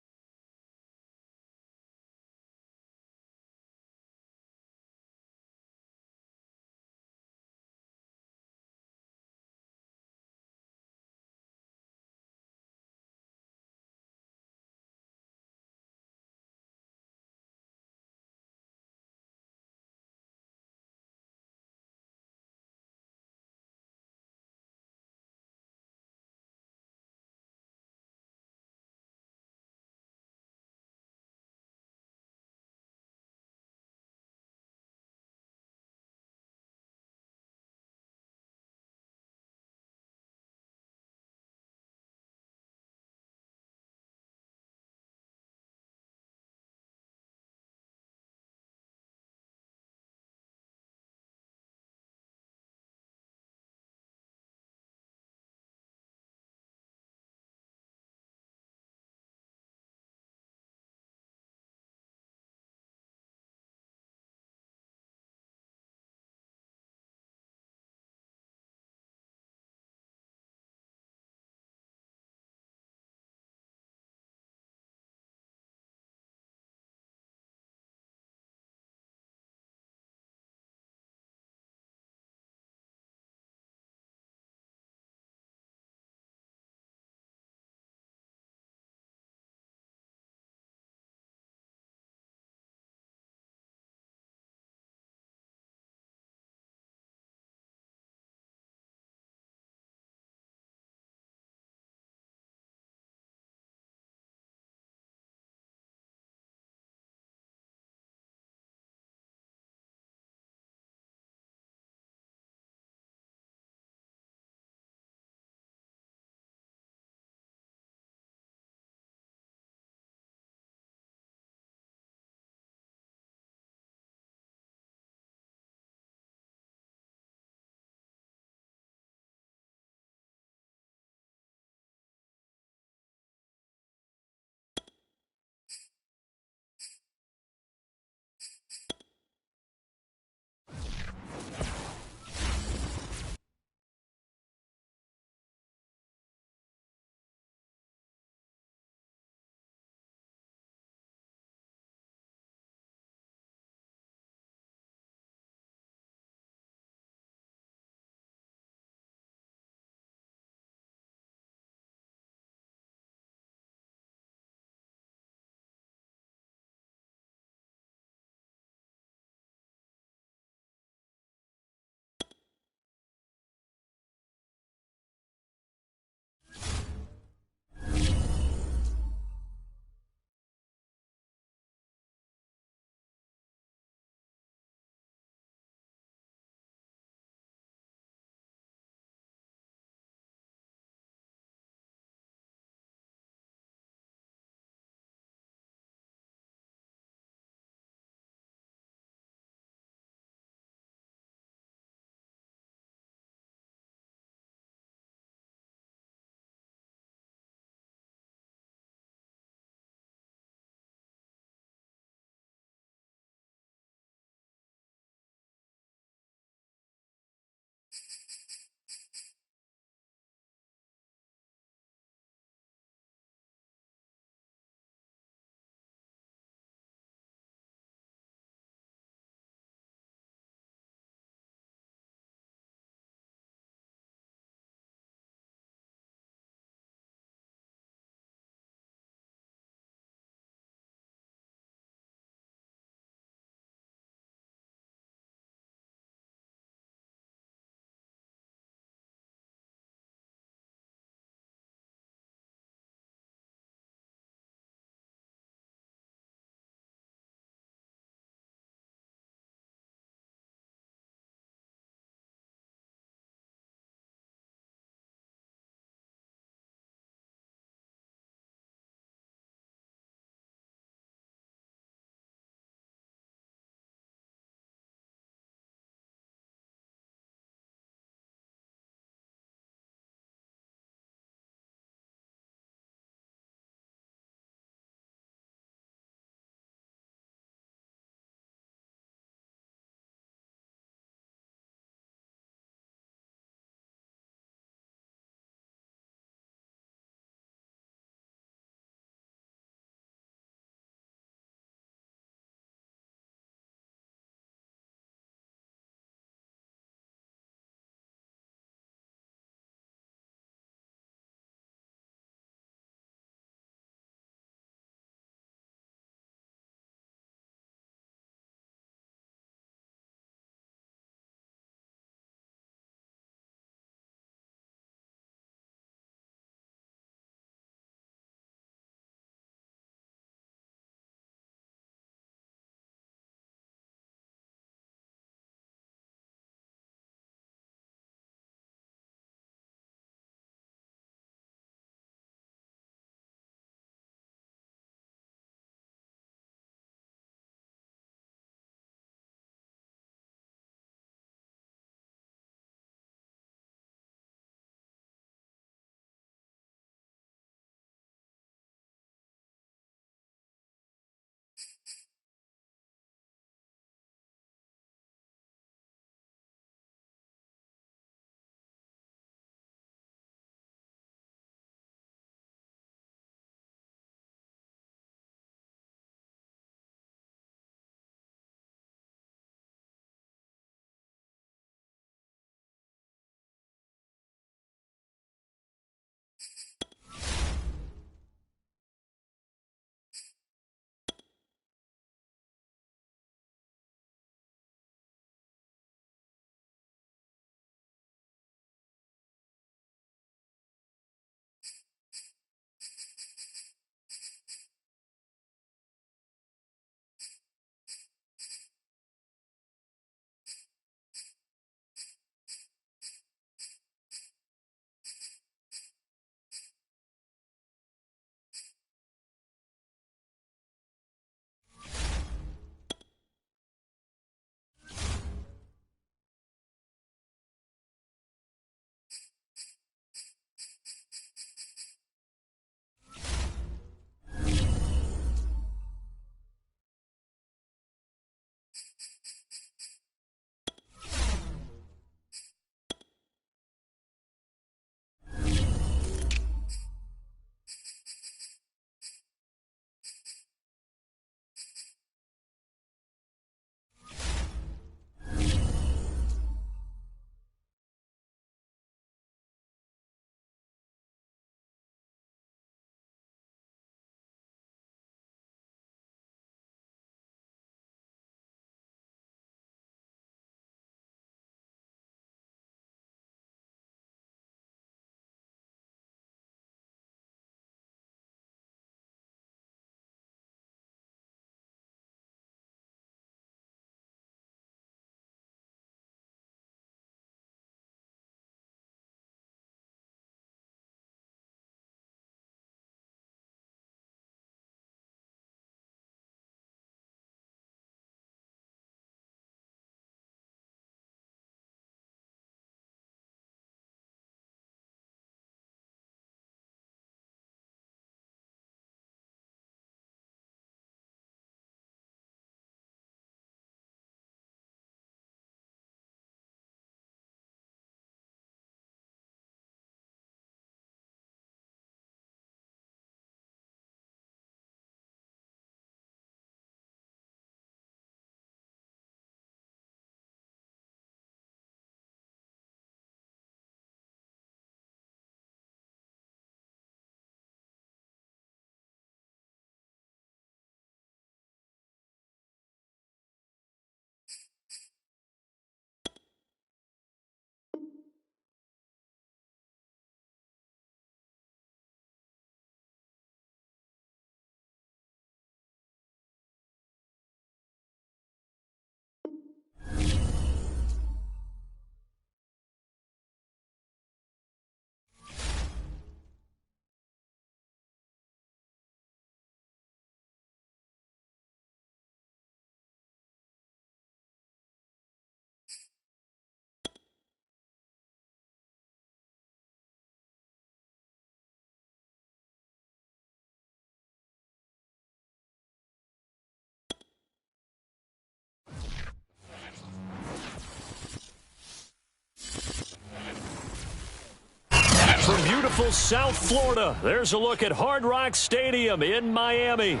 beautiful South Florida. There's a look at Hard Rock Stadium in Miami.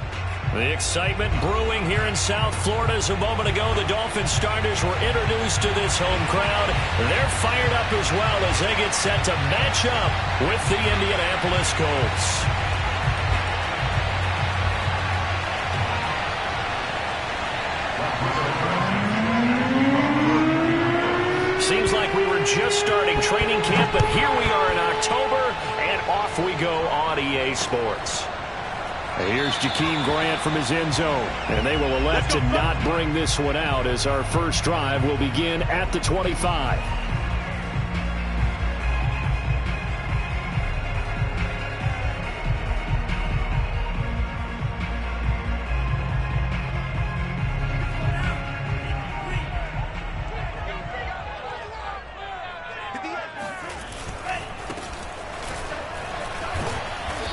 The excitement brewing here in South Florida as a moment ago. The Dolphins starters were introduced to this home crowd. They're fired up as well as they get set to match up with the Indianapolis Colts. Seems like we were just starting training camp, but here we are in October, and off we go on EA Sports. Here's Jakeem Grant from his end zone, and they will elect to not bring this one out as our first drive will begin at the 25.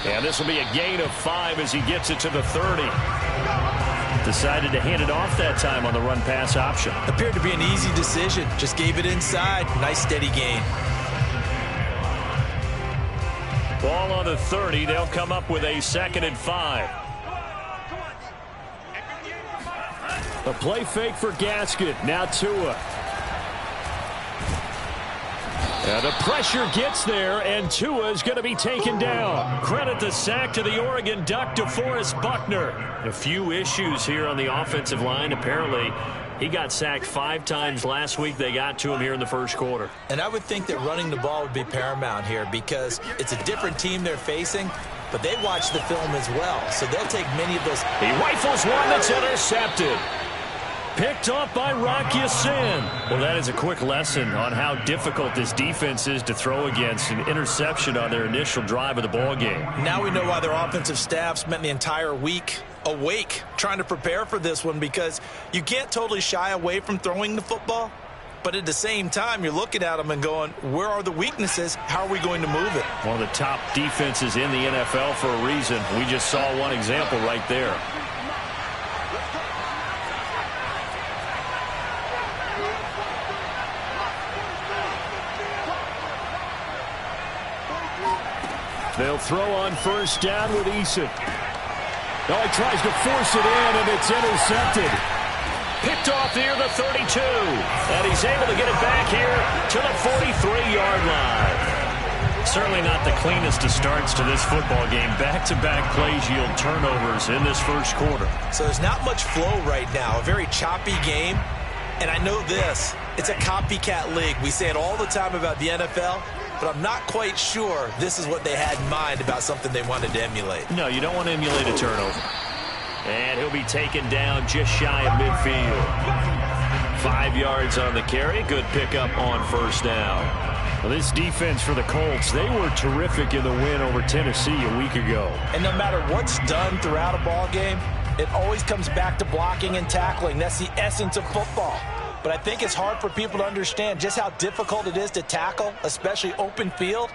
And this will be a gain of 5 as he gets it to the 30. Decided to hand it off that time on the run-pass option. Appeared to be an easy decision. Just gave it inside. Nice steady gain. Ball on the 30. They'll come up with a 2nd and 5. A play fake for Gasket. Now Tua. And the pressure gets there, and Tua is going to be taken down. Credit the sack to the Oregon Duck, DeForest Buckner. A few issues here on the offensive line. Apparently, he got sacked 5 times last week. They got to him here in the first quarter. And I would think that running the ball would be paramount here because it's a different team they're facing, but they watch the film as well. So they'll take many of those. He rifles one that's intercepted. Picked off by Rock Ya-Sin. Well, that is a quick lesson on how difficult this defense is to throw against. An interception on their initial drive of the ball game. Now we know why their offensive staff spent the entire week awake trying to prepare for this one, because you can't totally shy away from throwing the football. But at the same time, you're looking at them and going, where are the weaknesses? How are we going to move it? One of the top defenses in the NFL for a reason. We just saw one example right there. They'll throw on first down with Eason. Now he tries to force it in, and it's intercepted. Picked off near the 32. And he's able to get it back here to the 43-yard line. Certainly not the cleanest of starts to this football game. Back-to-back plays yield turnovers in this first quarter. So there's not much flow right now. A very choppy game. And I know this. It's a copycat league. We say it all the time about the NFL. But I'm not quite sure this is what they had in mind about something they wanted to emulate. No, you don't want to emulate a turnover. And he'll be taken down just shy of midfield. 5 yards on the carry. Good pickup on first down. Well, this defense for the Colts, they were terrific in the win over Tennessee a week ago. And no matter what's done throughout a ball game, it always comes back to blocking and tackling. That's the essence of football. But I think it's hard for people to understand just how difficult it is to tackle, especially open field.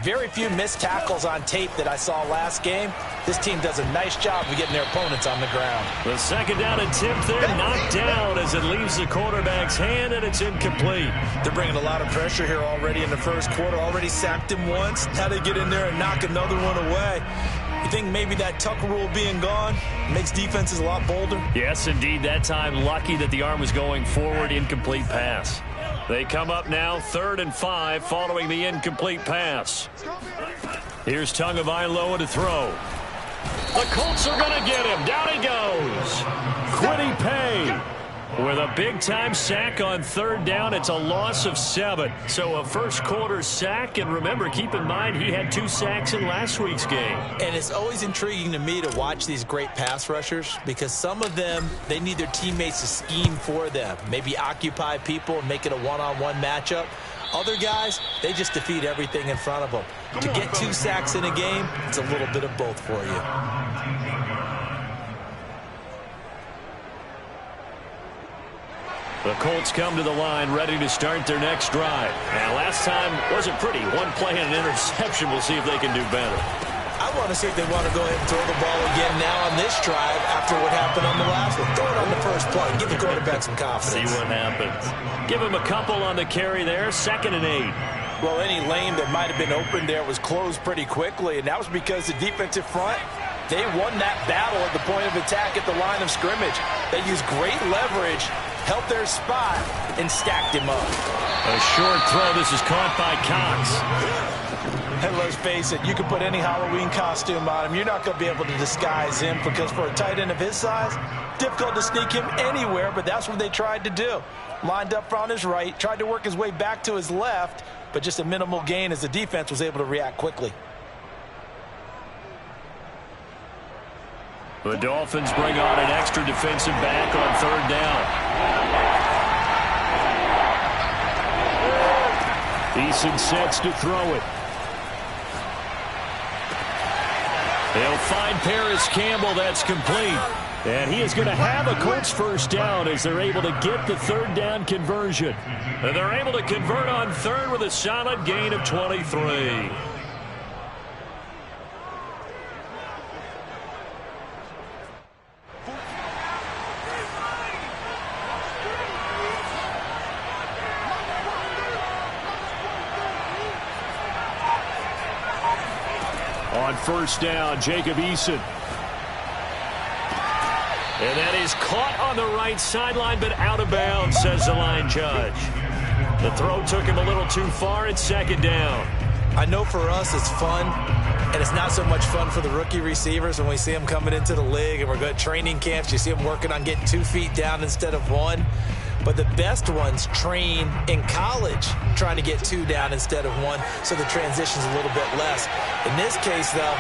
Very few missed tackles on tape that I saw last game. This team does a nice job of getting their opponents on the ground. The 2nd down attempt there, knocked down as it leaves the quarterback's hand, and it's incomplete. They're bringing a lot of pressure here already in the first quarter. Already sacked him once. Now they get in there and knock another one away. You think maybe that tuck rule being gone makes defenses a lot bolder? Yes, indeed. That time, lucky that the arm was going forward. Incomplete pass. They come up now 3rd and 5 following the incomplete pass. Here's Tagovailoa to throw. The Colts are going to get him. Down he goes. Kwity Paye with a big-time sack on 3rd down. It's a loss of 7. So a first-quarter sack. And remember, keep in mind, he had 2 sacks in last week's game. And it's always intriguing to me to watch these great pass rushers because some of them, they need their teammates to scheme for them. Maybe occupy people and make it a one-on-one matchup. Other guys, they just defeat everything in front of them. To get 2 sacks in a game, it's a little bit of both for you. The Colts come to the line ready to start their next drive. And last time wasn't pretty. 1 play and an interception. We'll see if they can do better. I want to see if they want to go ahead and throw the ball again now on this drive after what happened on the last one. Throw it on the first play. Give the quarterback some confidence. See what happens. Give him a couple on the carry there. 2nd and 8. Well, any lane that might have been open there was closed pretty quickly, and that was because the defensive front, they won that battle at the point of attack at the line of scrimmage. They used great leverage, held their spot, and stacked him up. A short throw. This is caught by Cox. And let's face it, you can put any Halloween costume on him. You're not going to be able to disguise him because for a tight end of his size, difficult to sneak him anywhere, but that's what they tried to do. Lined up on his right, tried to work his way back to his left, but just a minimal gain as the defense was able to react quickly. The Dolphins bring on an extra defensive back on third down. Eason sets to throw it. They'll find Paris Campbell. That's complete. And he is going to have a Colts first down as they're able to get the third down conversion. And they're able to convert on third with a solid gain of 23. On first down, Jacob Eason. And that is caught on the right sideline, but out of bounds, says the line judge. The throw took him a little too far. It's second down. I know for us it's fun, and it's not so much fun for the rookie receivers when we see them coming into the league and we're going to training camps. You see them working on getting 2 feet down instead of 1. But the best ones train in college trying to get 2 down instead of 1, so the transition's a little bit less. In this case, though,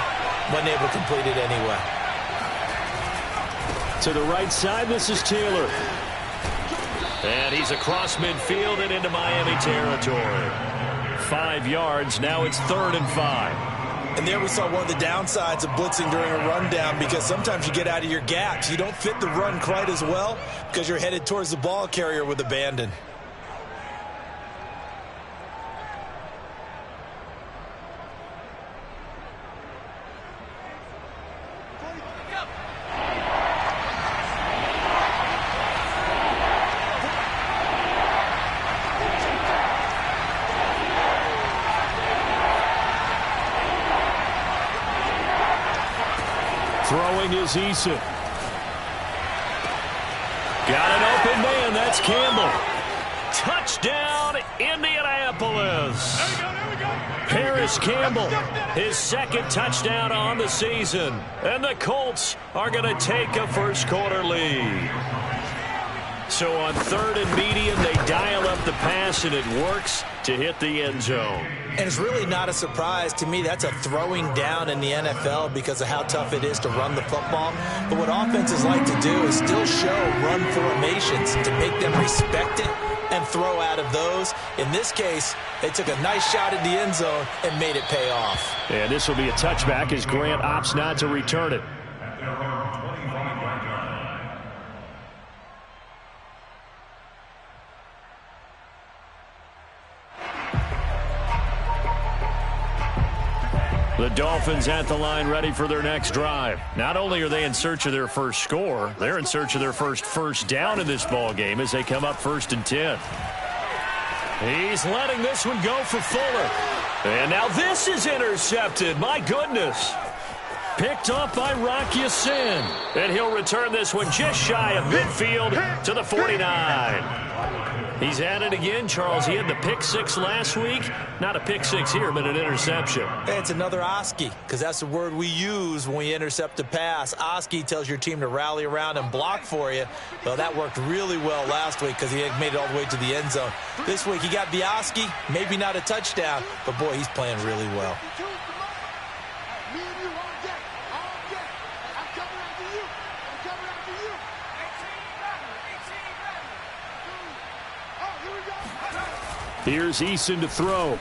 wasn't able to complete it anyway. To the right side, this is Taylor. And he's across midfield and into Miami territory. 5 yards, now it's 3rd and 5. And there we saw one of the downsides of blitzing during a rundown, because sometimes you get out of your gaps. You don't fit the run quite as well because you're headed towards the ball carrier with abandon. Throwing is Eason. Got an open man. That's Campbell. Touchdown, Indianapolis. There we go. Paris Campbell, his 2nd touchdown on the season. And the Colts are going to take a first quarter lead. So on 3rd and medium, they dial up the pass, and it works to hit the end zone. And it's really not a surprise to me. That's a throwing down in the NFL because of how tough it is to run the football. But what offenses like to do is still show run formations to make them respect it and throw out of those. In this case, they took a nice shot at the end zone and made it pay off. And this will be a touchback as Grant opts not to return it. The Dolphins at the line ready for their next drive. Not only are they in search of their first score, they're in search of their first down in this ball game as they come up 1st and 10. He's letting this one go for Fuller. And now this is intercepted. My goodness. Picked up by Rocky Sin. And he'll return this one just shy of midfield to the 49. He's at it again, Charles. He had the pick 6 last week. Not a pick 6 here, but an interception. It's another Oski, because that's the word we use when we intercept a pass. Oski tells your team to rally around and block for you. Well, that worked really well last week because he had made it all the way to the end zone. This week he got the Oski, maybe not a touchdown, but boy, he's playing really well. Here's Eason to throw.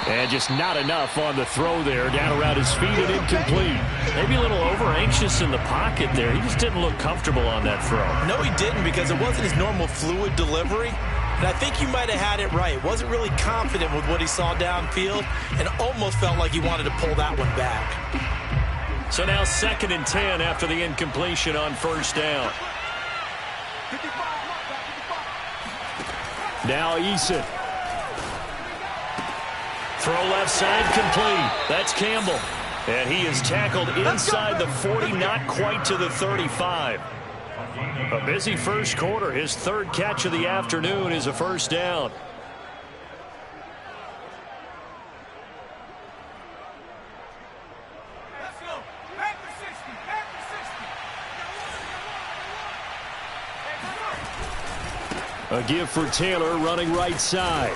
And just not enough on the throw there. Down around his feet and incomplete. Maybe a little over-anxious in the pocket there. He just didn't look comfortable on that throw. No, he didn't, because it wasn't his normal fluid delivery. And I think he might have had it right. Wasn't really confident with what he saw downfield and almost felt like he wanted to pull that one back. So now 2nd and 10 after the incompletion on first down. Now Eason. Throw left side complete. That's Campbell. And he is tackled inside the 40, not quite to the 35. A busy first quarter. His third catch of the afternoon is a first down. A give for Taylor running right side.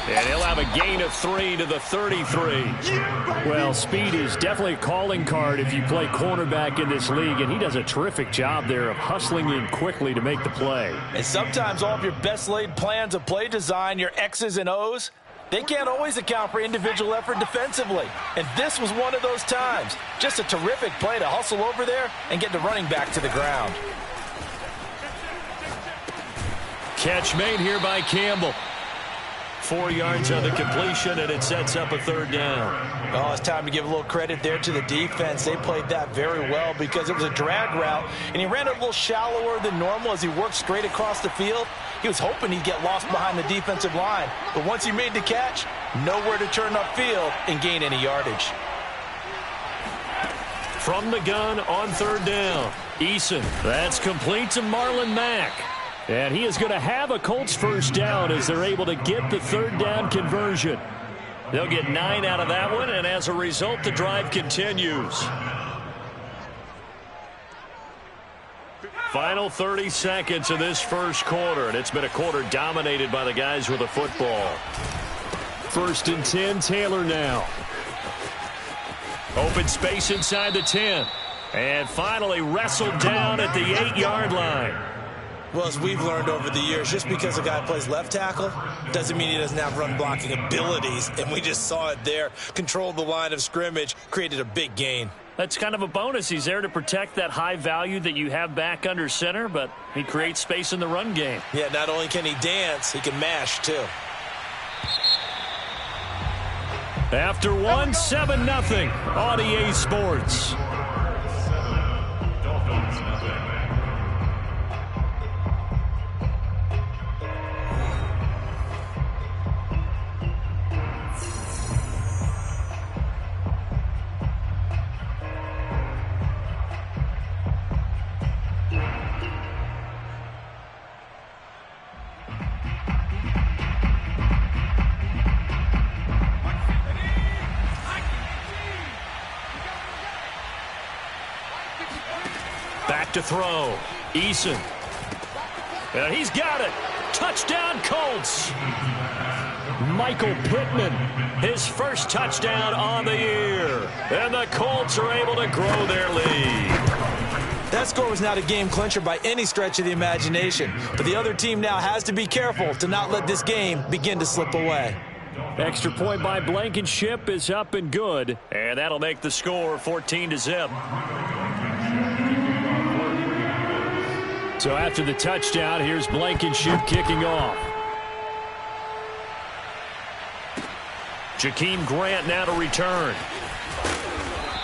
And he'll have a gain of 3 to the 33. Well, speed is definitely a calling card if you play cornerback in this league, and he does a terrific job there of hustling in quickly to make the play. And sometimes all of your best laid plans of play design, your X's and O's, they can't always account for individual effort defensively. And this was one of those times. Just a terrific play to hustle over there and get the running back to the ground. Catch made here by Campbell. 4 yards on the completion, and it sets up a third down. Oh, it's time to give a little credit there to the defense. They played that very well because it was a drag route, and he ran a little shallower than normal as he worked straight across the field. He was hoping he'd get lost behind the defensive line, but once he made the catch, nowhere to turn upfield and gain any yardage. From the gun on third down, Eason. That's complete to Marlon Mack. And he is going to have a Colts first down as they're able to get the third down conversion. They'll get 9 out of that one, and as a result, the drive continues. Final 30 seconds of this first quarter, and it's been a quarter dominated by the guys with the football. 1st and 10, Taylor now. Open space inside the 10. And finally wrestled down at the 8-yard line. Well, as we've learned over the years, just because a guy plays left tackle doesn't mean he doesn't have run blocking abilities. And we just saw it there. Controlled the line of scrimmage, created a big gain. That's kind of a bonus. He's there to protect that high value that you have back under center, but he creates space in the run game. Yeah, not only can he dance, he can mash too. After one, 7-0 on EA Sports. Back to throw. Eason. And he's got it. Touchdown, Colts. Michael Pittman, his first touchdown on the year. And the Colts are able to grow their lead. That score was not a game clincher by any stretch of the imagination. But the other team now has to be careful to not let this game begin to slip away. Extra point by Blankenship is up and good. And that'll make the score 14-0. So after the touchdown, here's Blankenship kicking off. Jakeem Grant now to return.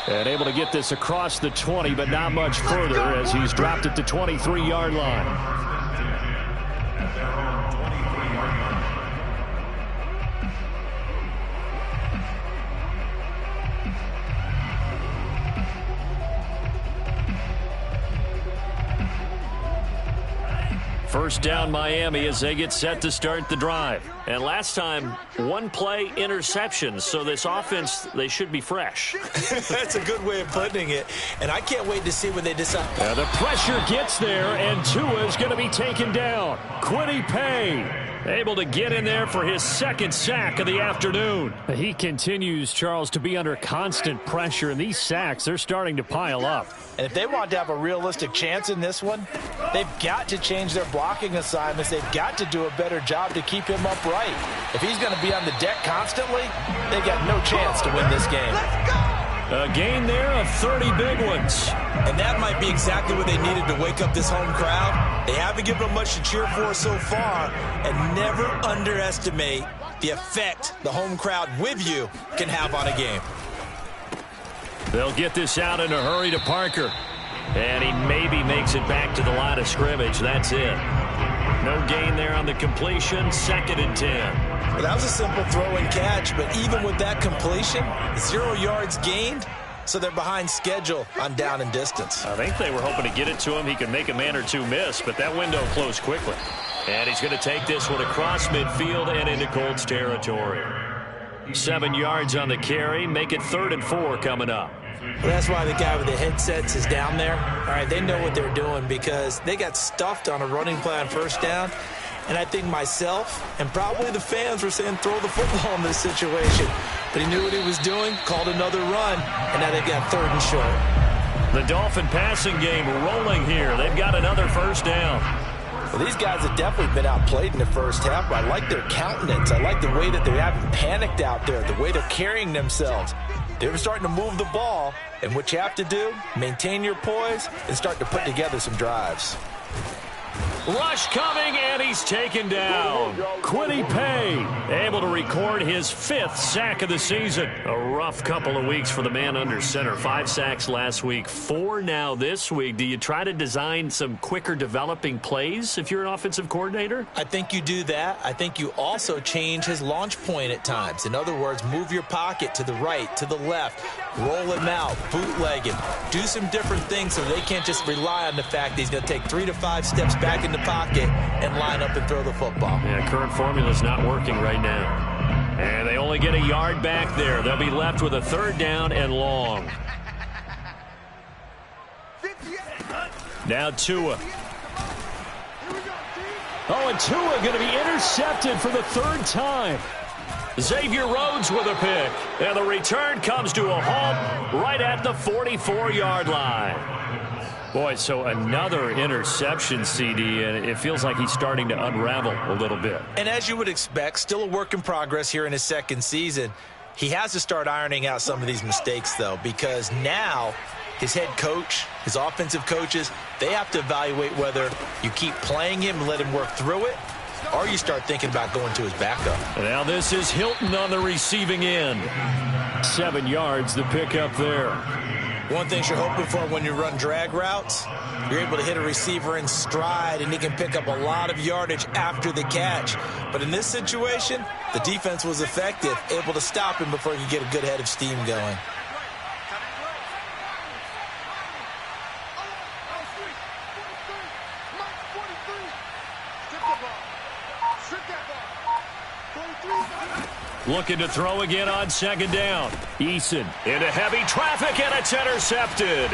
And able to get this across the 20, but not much further as he's dropped it to 23-yard line. First down Miami as they get set to start the drive. And last time, one play interceptions, so this offense, they should be fresh. That's a good way of putting it. And I can't wait to see when they decide. The pressure gets there, and Tua is going to be taken down. Quiddy Pay able to get in there for his second sack of the afternoon. He continues, Charles, to be under constant pressure, and these sacks, they're starting to pile up. And if they want to have a realistic chance in this one, they've got to change their blocking assignments. They've got to do a better job to keep him upright. If he's going to be on the deck constantly, they've got no chance to win this game. A gain there of 30 big ones. And that might be exactly what they needed to wake up this home crowd. They haven't given them much to cheer for so far, and never underestimate the effect the home crowd with you can have on a game. They'll get this out in a hurry to Parker. And he maybe makes it back to the line of scrimmage. That's it. No gain there on the completion. 2nd and 10. Well, that was a simple throw and catch, but even with that completion, 0 yards gained, so they're behind schedule on down and distance. I think they were hoping to get it to him. He could make a man or two miss, but that window closed quickly. And he's going to take this one across midfield and into Colts territory. 7 yards on the carry. Make it 3rd and 4 coming up. Well, that's why the guy with the headsets is down there. All right, they know what they're doing because they got stuffed on a running play on 1st down. And I think myself and probably the fans were saying throw the football in this situation. But he knew what he was doing, called another run, and now they've got 3rd and short. The Dolphin passing game rolling here. They've got another 1st down. Well, these guys have definitely been outplayed in the 1st half. I like their countenance. I like the way that they haven't panicked out there, the way they're carrying themselves. They're starting to move the ball, and what you have to do, maintain your poise and start to put together some drives. Rush coming, and he's taken down. Quiddy Pay able to record his 5th sack of the season. A rough couple of weeks for the man under center. 5 sacks last week, 4 now this week. Do you try to design some quicker developing plays if you're an offensive coordinator? I think you do that. I think you also change his launch point at times. In other words, move your pocket to the right, to the left, roll him out, bootleg him. Do some different things so they can't just rely on the fact that he's going to take 3 to 5 steps back in the pocket and line up and throw the football. Yeah, current formula's not working right now. And they only get a yard back there. They'll be left with a 3rd down and long. Now Tua. Oh, and Tua going to be intercepted for the 3rd time. Xavier Rhodes with a pick. And the return comes to a halt right at the 44-yard line. Boy, so another interception, CD, and it feels like he's starting to unravel a little bit. And as you would expect, still a work in progress here in his 2nd season. He has to start ironing out some of these mistakes, though, because now his head coach, his offensive coaches, they have to evaluate whether you keep playing him and let him work through it, or you start thinking about going to his backup. And now this is Hilton on the receiving end. 7 yards to pick up there. One thing you're hoping for when you run drag routes, you're able to hit a receiver in stride, and he can pick up a lot of yardage after the catch. But in this situation, the defense was effective, able to stop him before he could get a good head of steam going. Looking to throw again on 2nd down. Eason into heavy traffic, and it's intercepted.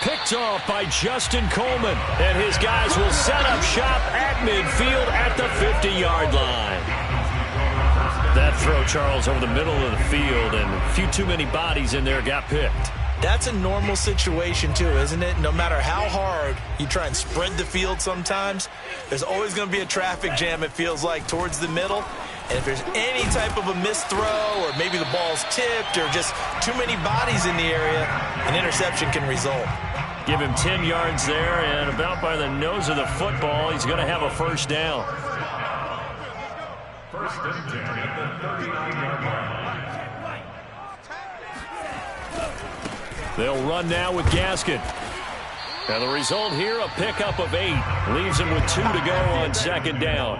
Picked off by Justin Coleman. And his guys will set up shop at midfield at the 50-yard line. That throw, Charles, over the middle of the field, and a few too many bodies in there got picked. That's a normal situation, too, isn't it? No matter how hard you try and spread the field sometimes, there's always going to be a traffic jam, it feels like, towards the middle. And if there's any type of a missed throw, or maybe the ball's tipped, or just too many bodies in the area, an interception can result. Give him 10 yards there, and about by the nose of the football, he's going to have a 1st down. 1st and 10 at the 39-yard line. They'll run now with Gaskin. And the result here, a pickup of 8. Leaves him with 2 to go on 2nd down.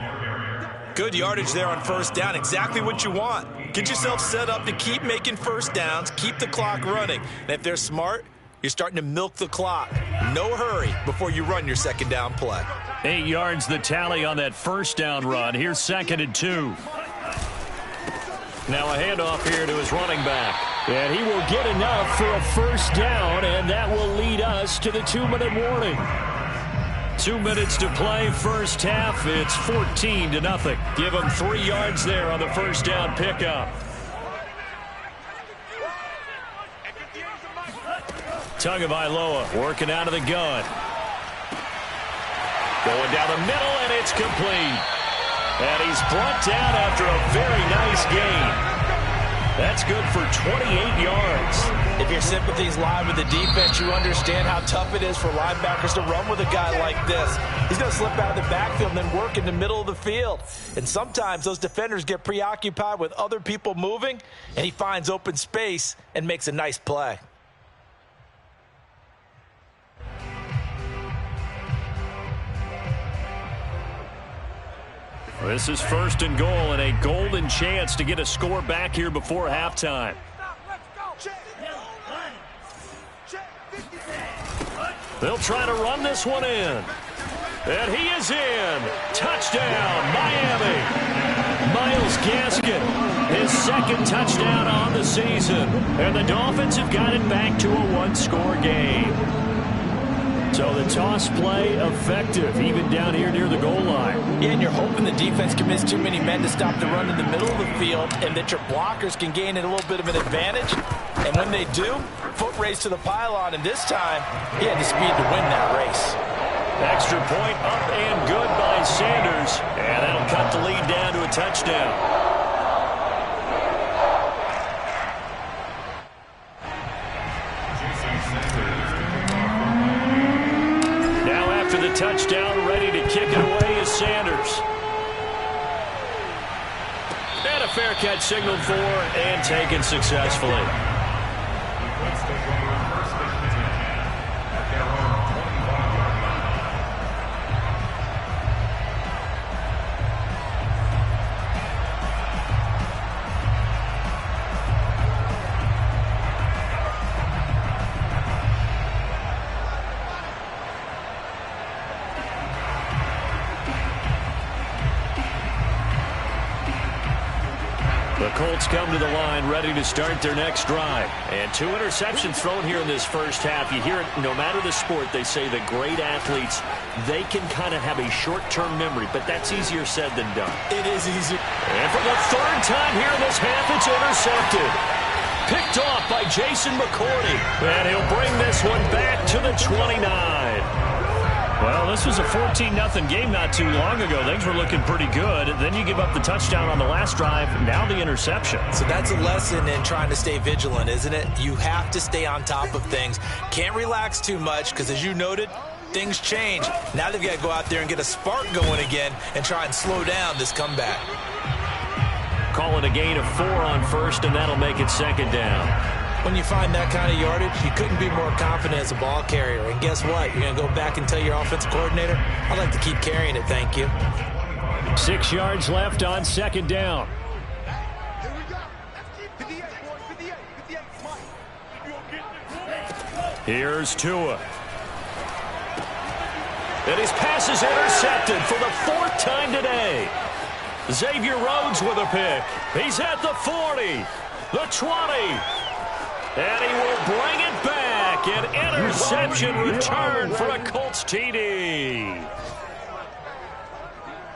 Good yardage there on 1st down. Exactly what you want. Get yourself set up to keep making 1st downs, keep the clock running. And if they're smart, you're starting to milk the clock. No hurry before you run your 2nd down play. 8 yards the tally on that 1st down run. Here's 2nd and 2. Now a handoff here to his running back. And he will get enough for a 1st down, and that will lead us to the 2-minute warning. 2 minutes to play, 1st half. It's 14-0. Give him 3 yards there on the 1st down pickup. Tagovailoa working out of the gun. Going down the middle, and it's complete. And he's brought down after a very nice gain. That's good for 28 yards. If your sympathies lie with the defense, you understand how tough it is for linebackers to run with a guy like this. He's going to slip out of the backfield and then work in the middle of the field. And sometimes those defenders get preoccupied with other people moving, and he finds open space and makes a nice play. This is 1st and goal and a golden chance to get a score back here before halftime. They'll try to run this one in. And he is in. Touchdown, Miami. Myles Gaskin, his 2nd touchdown on the season. And the Dolphins have got it back to a 1-score game. So the toss play effective, even down here near the goal line. Yeah, and you're hoping the defense can miss too many men to stop the run in the middle of the field and that your blockers can gain a little bit of an advantage. And when they do, foot race to the pylon, and this time, he had the speed to win that race. Extra point up and good by Sanders. And that'll cut the lead down to a touchdown. The touchdown, ready to kick it away is Sanders. And a fair catch signaled for and taken successfully. Colts come to the line ready to start their next drive. And 2 interceptions thrown here in this first half. You hear it no matter the sport. They say the great athletes, they can kind of have a short-term memory, but that's easier said than done. It is easier. And for the 3rd time here in this half, it's intercepted. Picked off by Jason McCourty. And he'll bring this one back to the 29. Well, this was a 14-0 game not too long ago. Things were looking pretty good. Then you give up the touchdown on the last drive. Now the interception. So that's a lesson in trying to stay vigilant, isn't it? You have to stay on top of things. Can't relax too much because, as you noted, things change. Now they've got to go out there and get a spark going again and try and slow down this comeback. Calling a gain of 4 on 1st, and that'll make it 2nd down. When you find that kind of yardage, you couldn't be more confident as a ball carrier. And guess what? You're going to go back and tell your offensive coordinator, I'd like to keep carrying it, thank you. 6 yards left on 2nd down. Here we go. 58, boys. 58. Here's Tua. And his pass is intercepted for the 4th time today. Xavier Rhodes with a pick. He's at the 40, the 20. And he will bring it back. An interception return for a Colts TD.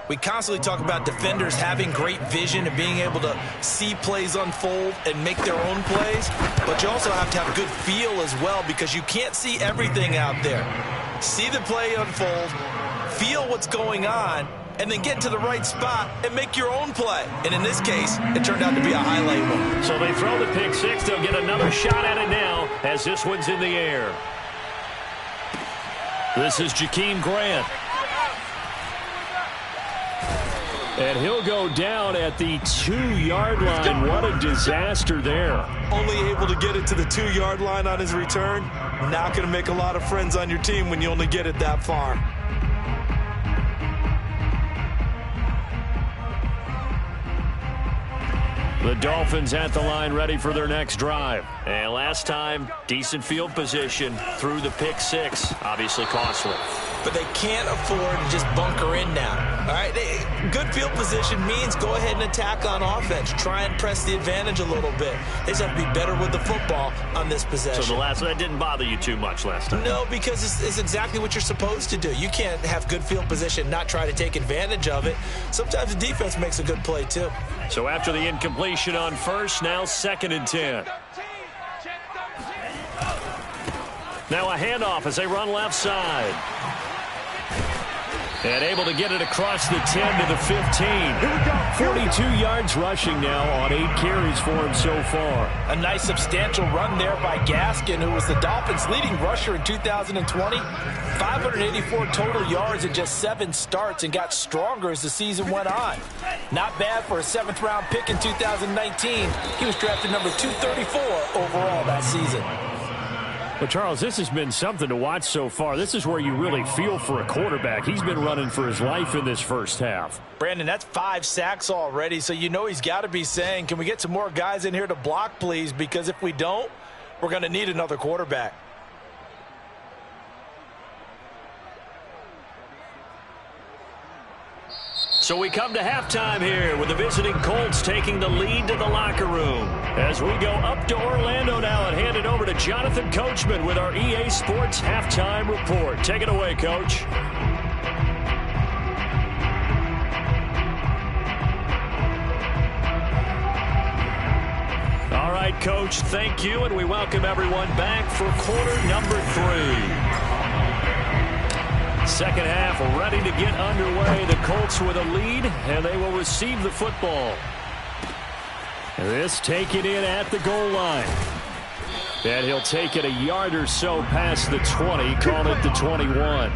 We constantly talk about defenders having great vision and being able to see plays unfold and make their own plays. But you also have to have good feel as well because you can't see everything out there. See the play unfold, feel what's going on, and then get to the right spot and make your own play. And in this case, it turned out to be a highlight one. So they throw the pick 6. They'll get another shot at it now as this one's in the air. This is Jakeem Grant. And he'll go down at the 2-yard line. What a disaster there. Only able to get it to the 2-yard line on his return. Not going to make a lot of friends on your team when you only get it that far. The Dolphins at the line ready for their next drive. And last time, decent field position through the pick 6. Obviously costly. But they can't afford to just bunker in now. All right, good field position means go ahead and attack on offense. Try and press the advantage a little bit. They just have to be better with the football on this possession. So that didn't bother you too much last time? No, because it's exactly what you're supposed to do. You can't have good field position and not try to take advantage of it. Sometimes the defense makes a good play too. So after the incompletion on 1st, now 2nd and 10. Now a handoff as they run left side. And able to get it across the 10 to the 15. 42 yards rushing now on 8 carries for him so far. A nice substantial run there by Gaskin, who was the Dolphins' leading rusher in 2020. 584 total yards in just 7 starts and got stronger as the season went on. Not bad for a 7th-round pick in 2019. He was drafted number 234 overall that season. Well, Charles, this has been something to watch so far. This is where you really feel for a quarterback. He's been running for his life in this first half. Brandon, that's 5 sacks already, so you know he's got to be saying, can we get some more guys in here to block, please? Because if we don't, we're going to need another quarterback. So we come to halftime here with the visiting Colts taking the lead to the locker room. As we go up to Orlando now and hand it over to Jonathan Coachman with our EA Sports Halftime Report. Take it away, Coach. All right, Coach, thank you, and we welcome everyone back for quarter number 3. Second half ready to get underway. The Colts with a lead, and they will receive the football. This taken in at the goal line. And he'll take it a yard or so past the 20, call it the 21.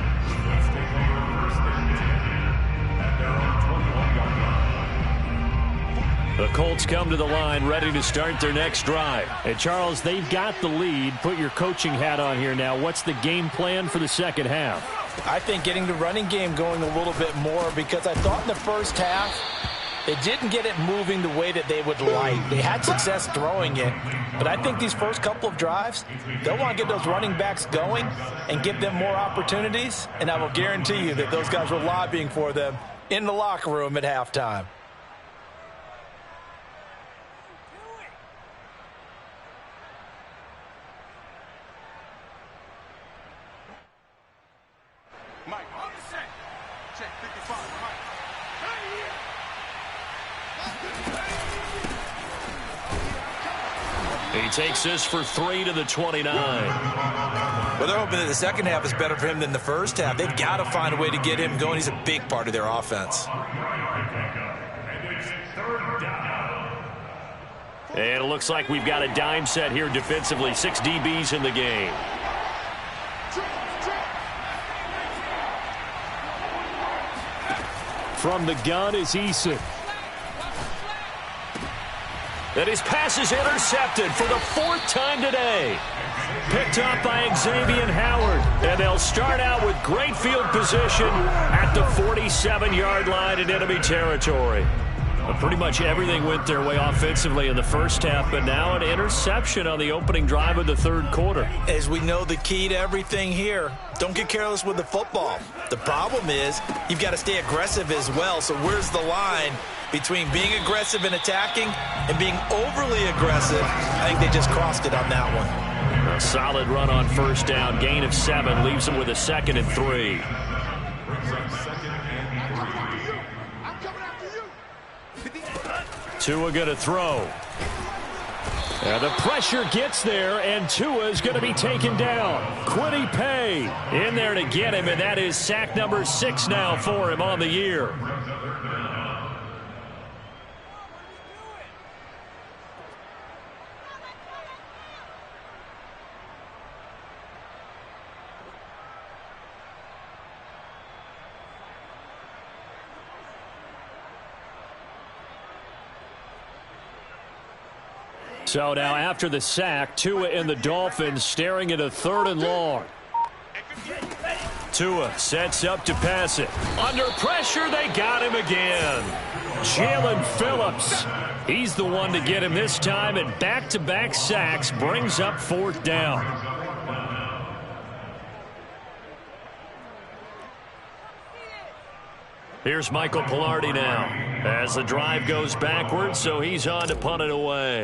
The Colts come to the line ready to start their next drive. And Charles, they've got the lead. Put your coaching hat on here now. What's the game plan for the second half? I think getting the running game going a little bit more, because I thought in the first half they didn't get it moving the way that they would like. They had success throwing it, but I think these first couple of drives, they'll want to get those running backs going and give them more opportunities, and I will guarantee you that those guys were lobbying for them in the locker room at halftime. He takes this for 3 to the 29. Well, they're hoping that the second half is better for him than the first half. They've got to find a way to get him going. He's a big part of their offense. And it looks like we've got a dime set here defensively. 6 DBs in the game. From the gun is Eason. And his pass is intercepted for the 4th time today. Picked up by Xavier Howard. And they'll start out with great field position at the 47-yard line in enemy territory. But pretty much everything went their way offensively in the first half, but now an interception on the opening drive of the third quarter. As we know, the key to everything here, don't get careless with the football. The problem is you've got to stay aggressive as well. So where's the line between being aggressive and attacking and being overly aggressive? I think they just crossed it on that one. A solid run on first down. Gain of 7 leaves them with a 2nd and 3. Tua going to throw. And the pressure gets there, and Tua is going to be taken down. Kwity Paye in there to get him, and that is sack number 6 now for him on the year. So now after the sack, Tua and the Dolphins staring at a 3rd and long. Tua sets up to pass it. Under pressure, they got him again. Jalen Phillips. He's the one to get him this time, and back-to-back sacks brings up 4th down. Here's Michael Pilardi now as the drive goes backwards, so he's on to punt it away.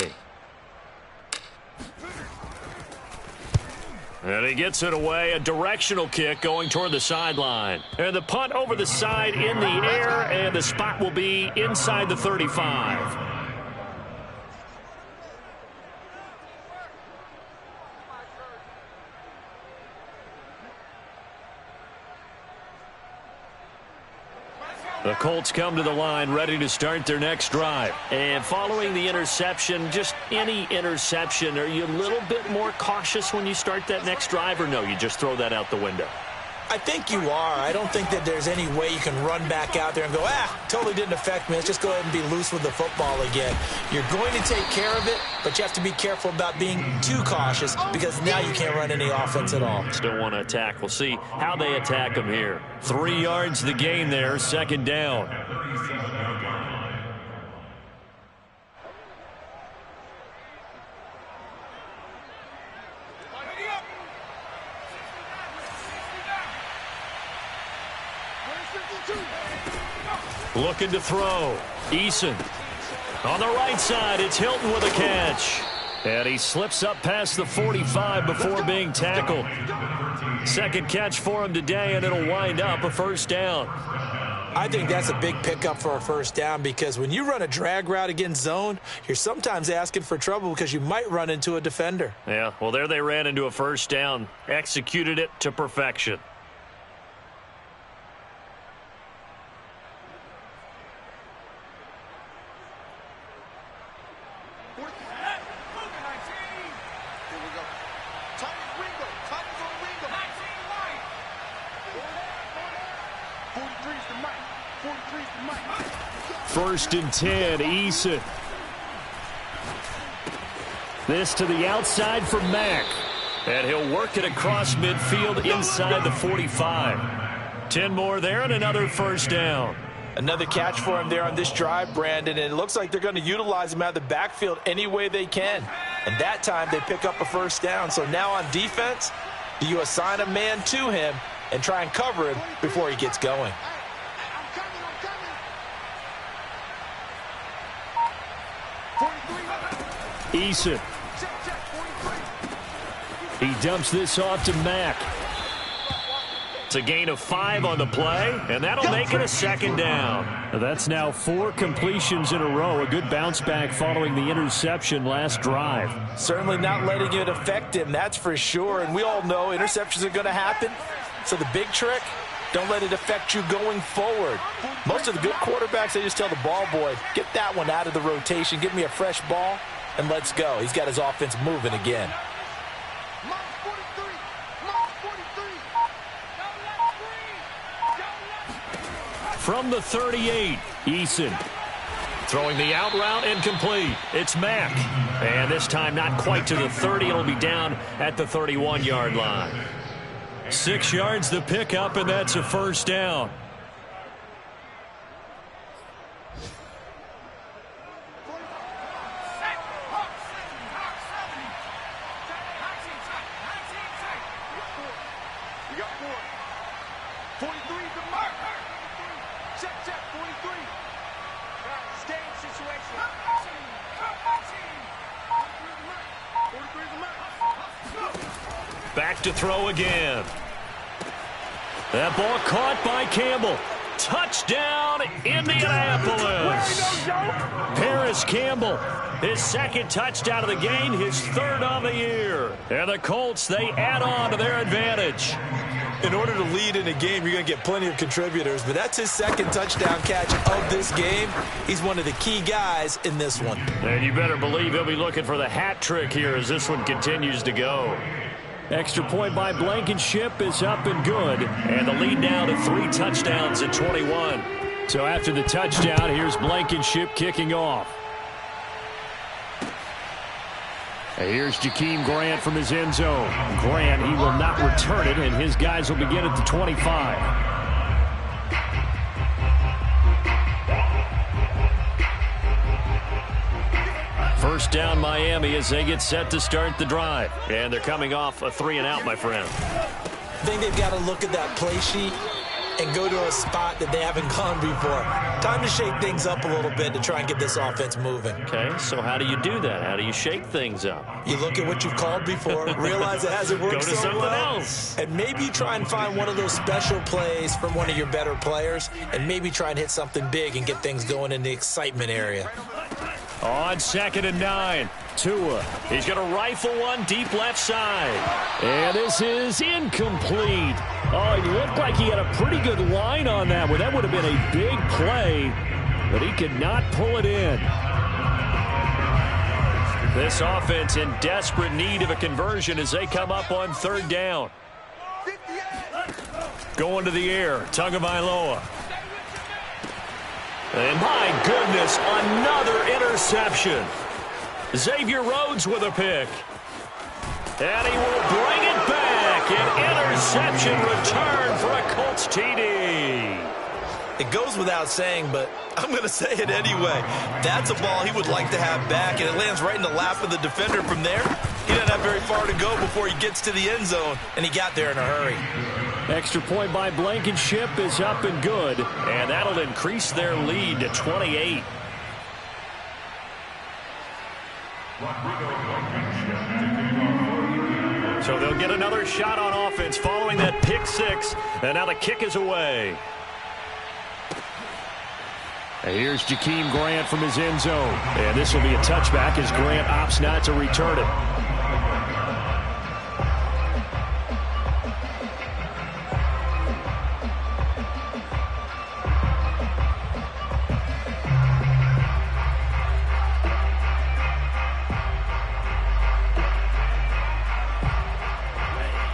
And he gets it away, a directional kick going toward the sideline. And the punt over the side in the air, and the spot will be inside the 35. The Colts come to the line ready to start their next drive. And following the interception, just any interception, are you a little bit more cautious when you start that next drive, or no, you just throw that out the window? I think you are. I don't think that there's any way you can run back out there and go, totally didn't affect me. Let's just go ahead and be loose with the football again. You're going to take care of it, but you have to be careful about being too cautious because now you can't run any offense at all. Still want to attack. We'll see how they attack them here. 3 yards the gain there, second down. Looking to throw. Eason. On the right side, it's Hilton with a catch. And he slips up past the 45 before being tackled. Second catch for him today, and it'll wind up a first down. I think that's a big pickup for a first down because when you run a drag route against zone, you're sometimes asking for trouble because you might run into a defender. Yeah, well, there they ran into a first down. Executed it to perfection. First and 10, Eason. This to the outside for Mack. And he'll work it across midfield inside the 45. 10 more there and another first down. Another catch for him there on this drive, Brandon, and it looks like they're going to utilize him out of the backfield any way they can. And that time they pick up a first down. So now on defense, do you assign a man to him and try and cover him before he gets going? Eason. He dumps this off to Mack. It's a gain of 5 on the play, and that'll make it a second down. That's now 4 completions in a row. A good bounce back following the interception last drive. Certainly not letting it affect him, that's for sure. And we all know interceptions are going to happen. So the big trick, don't let it affect you going forward. Most of the good quarterbacks, they just tell the ball boy, get that one out of the rotation, give me a fresh ball, and let's go. He's got his offense moving again. From the 38, Eason. Throwing the out route incomplete. It's Mack. And this time not quite to the 30. It'll be down at the 31-yard line. 6 yards the pickup, and that's a first down. Back to throw again. That ball caught by Campbell. Touchdown, Indianapolis. Paris Campbell, his second touchdown of the game, his third on the year. And the Colts, they add on to their advantage. In order to lead in a game, you're going to get plenty of contributors, but that's his second touchdown catch of this game. He's one of the key guys in this one. And you better believe he'll be looking for the hat trick here as this one continues to go. Extra point by Blankenship is up and good. And the lead now to 3 touchdowns at 21. So after the touchdown, here's Blankenship kicking off. And here's Jakeem Grant from his end zone. Grant, he will not return it, and his guys will begin at the 25. First down Miami as they get set to start the drive. And they're coming off a 3-and-out, my friend. I think they've got to look at that play sheet and go to a spot that they haven't gone before. Time to shake things up a little bit to try and get this offense moving. Okay, so how do you do that? How do you shake things up? You look at what you've called before, realize it hasn't worked Go to so something well, else. and maybe try and find one of those special plays from one of your better players, and maybe try and hit something big and get things going in the excitement area. On 2nd and 9, Tua. He's going to rifle one deep left side. And this is incomplete. Oh, he looked like he had a pretty good line on that one. That would have been a big play, but he could not pull it in. This offense in desperate need of a conversion as they come up on 3rd down. Going to the air, Tagovailoa. And my goodness, another interception. Xavier Rhodes with a pick. And he will bring it back. An interception return for a Colts TD. It goes without saying, but I'm going to say it anyway. That's a ball he would like to have back, and it lands right in the lap of the defender from there. He doesn't have very far to go before he gets to the end zone, and he got there in a hurry. Extra point by Blankenship is up and good, and that'll increase their lead to 28. So they'll get another shot on offense following that pick six, and now the kick is away. And here's Jakeem Grant from his end zone, and this will be a touchback as Grant opts not to return it.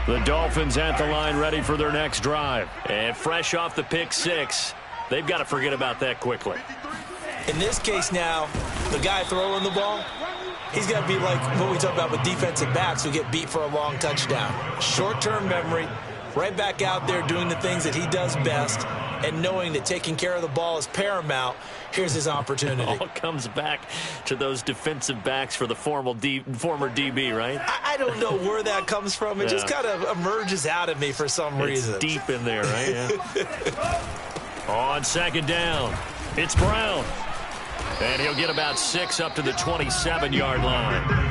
The Dolphins at the line ready for their next drive. And fresh off the pick six, they've got to forget about that quickly. In this case now, the guy throwing the ball, he's got to be like what we talk about with defensive backs who get beat for a long touchdown. Short-term memory, right back out there doing the things that he does best, and knowing that taking care of the ball is paramount. Here's his opportunity. It all comes back to those defensive backs for the former DB, right? I don't know where that comes from. It just kind of emerges out of me for some reason. It's deep in there, right? Yeah. On second down, it's Brown. And he'll get about 6 up to the 27-yard line.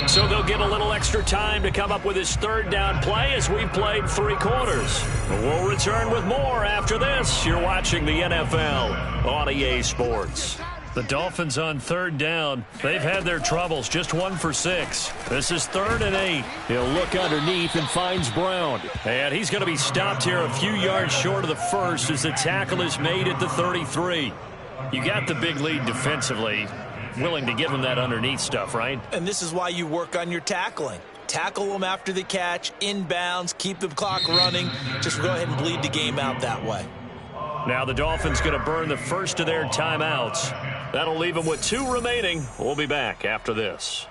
So they'll get a little extra time to come up with his third down play as we've played 3 quarters. We'll return with more after this. You're watching the NFL on EA Sports. The Dolphins on third down. They've had their troubles, just 1 for 6. This is 3rd and 8. He'll look underneath and finds Brown. And he's going to be stopped here a few yards short of the first as the tackle is made at the 33. You got the big lead defensively. Willing to give him that underneath stuff, right? And this is why you work on your tackling. Tackle them after the catch, inbounds, keep the clock running. Just go ahead and bleed the game out that way. Now the Dolphins going to burn the first of their timeouts. That'll leave them with 2 remaining. We'll be back after this.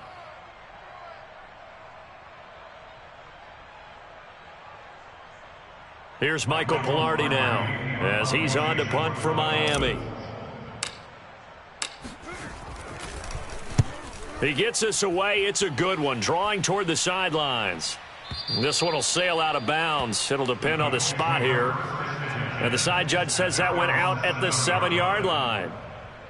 Here's Michael Pilardi now as he's on to punt for Miami. He gets us away. It's a good one. Drawing toward the sidelines. This one will sail out of bounds. It'll depend on the spot here. And the side judge says that went out at the 7-yard line.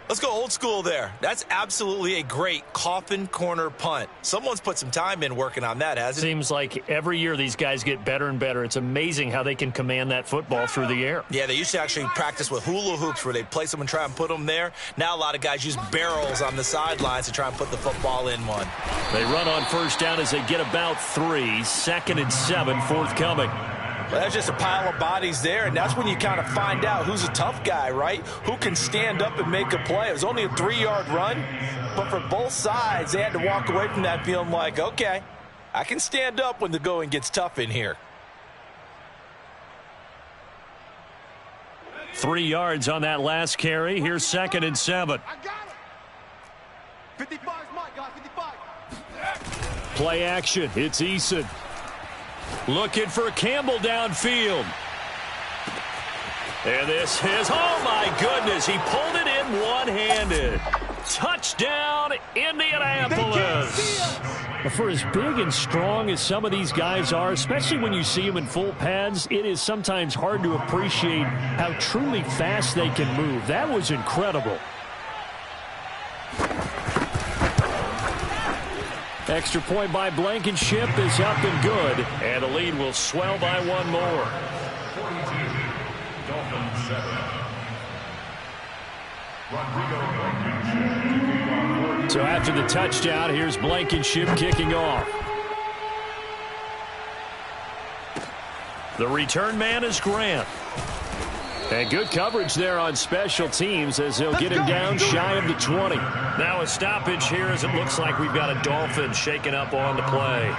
Let's go old school there. That's absolutely a great coffin corner punt. Someone's put some time in working on that, hasn't it? Seems like every year these guys get better and better. It's amazing how they can command that football through the air. Yeah, they used to actually practice with hula hoops where they'd place them and try and put them there. Now a lot of guys use barrels on the sidelines to try and put the football in one. They run on first down as they get about 3. 2nd and 7 forthcoming. Well, that's just a pile of bodies there, and that's when you kind of find out who's a tough guy, right? Who can stand up and make a play. It was only a 3-yard run, but for both sides, they had to walk away from that feeling like, okay, I can stand up when the going gets tough in here. 3 yards on that last carry. Here's 2nd and 7. I got it. 55 is mine, guys. 55. Play action. It's Eason. Looking for Campbell downfield. And this is, oh my goodness, he pulled it in one-handed. Touchdown, Indianapolis. For as big and strong as some of these guys are, especially when you see them in full pads, it is sometimes hard to appreciate how truly fast they can move. That was incredible. Extra point by Blankenship is up and good. And the lead will swell by 1 more. 42, Dolphins 7. So after the touchdown, here's Blankenship kicking off. The return man is Grant. And good coverage there on special teams as they'll get him down shy of the 20. Now a stoppage here as it looks like we've got a Dolphin shaking up on the play.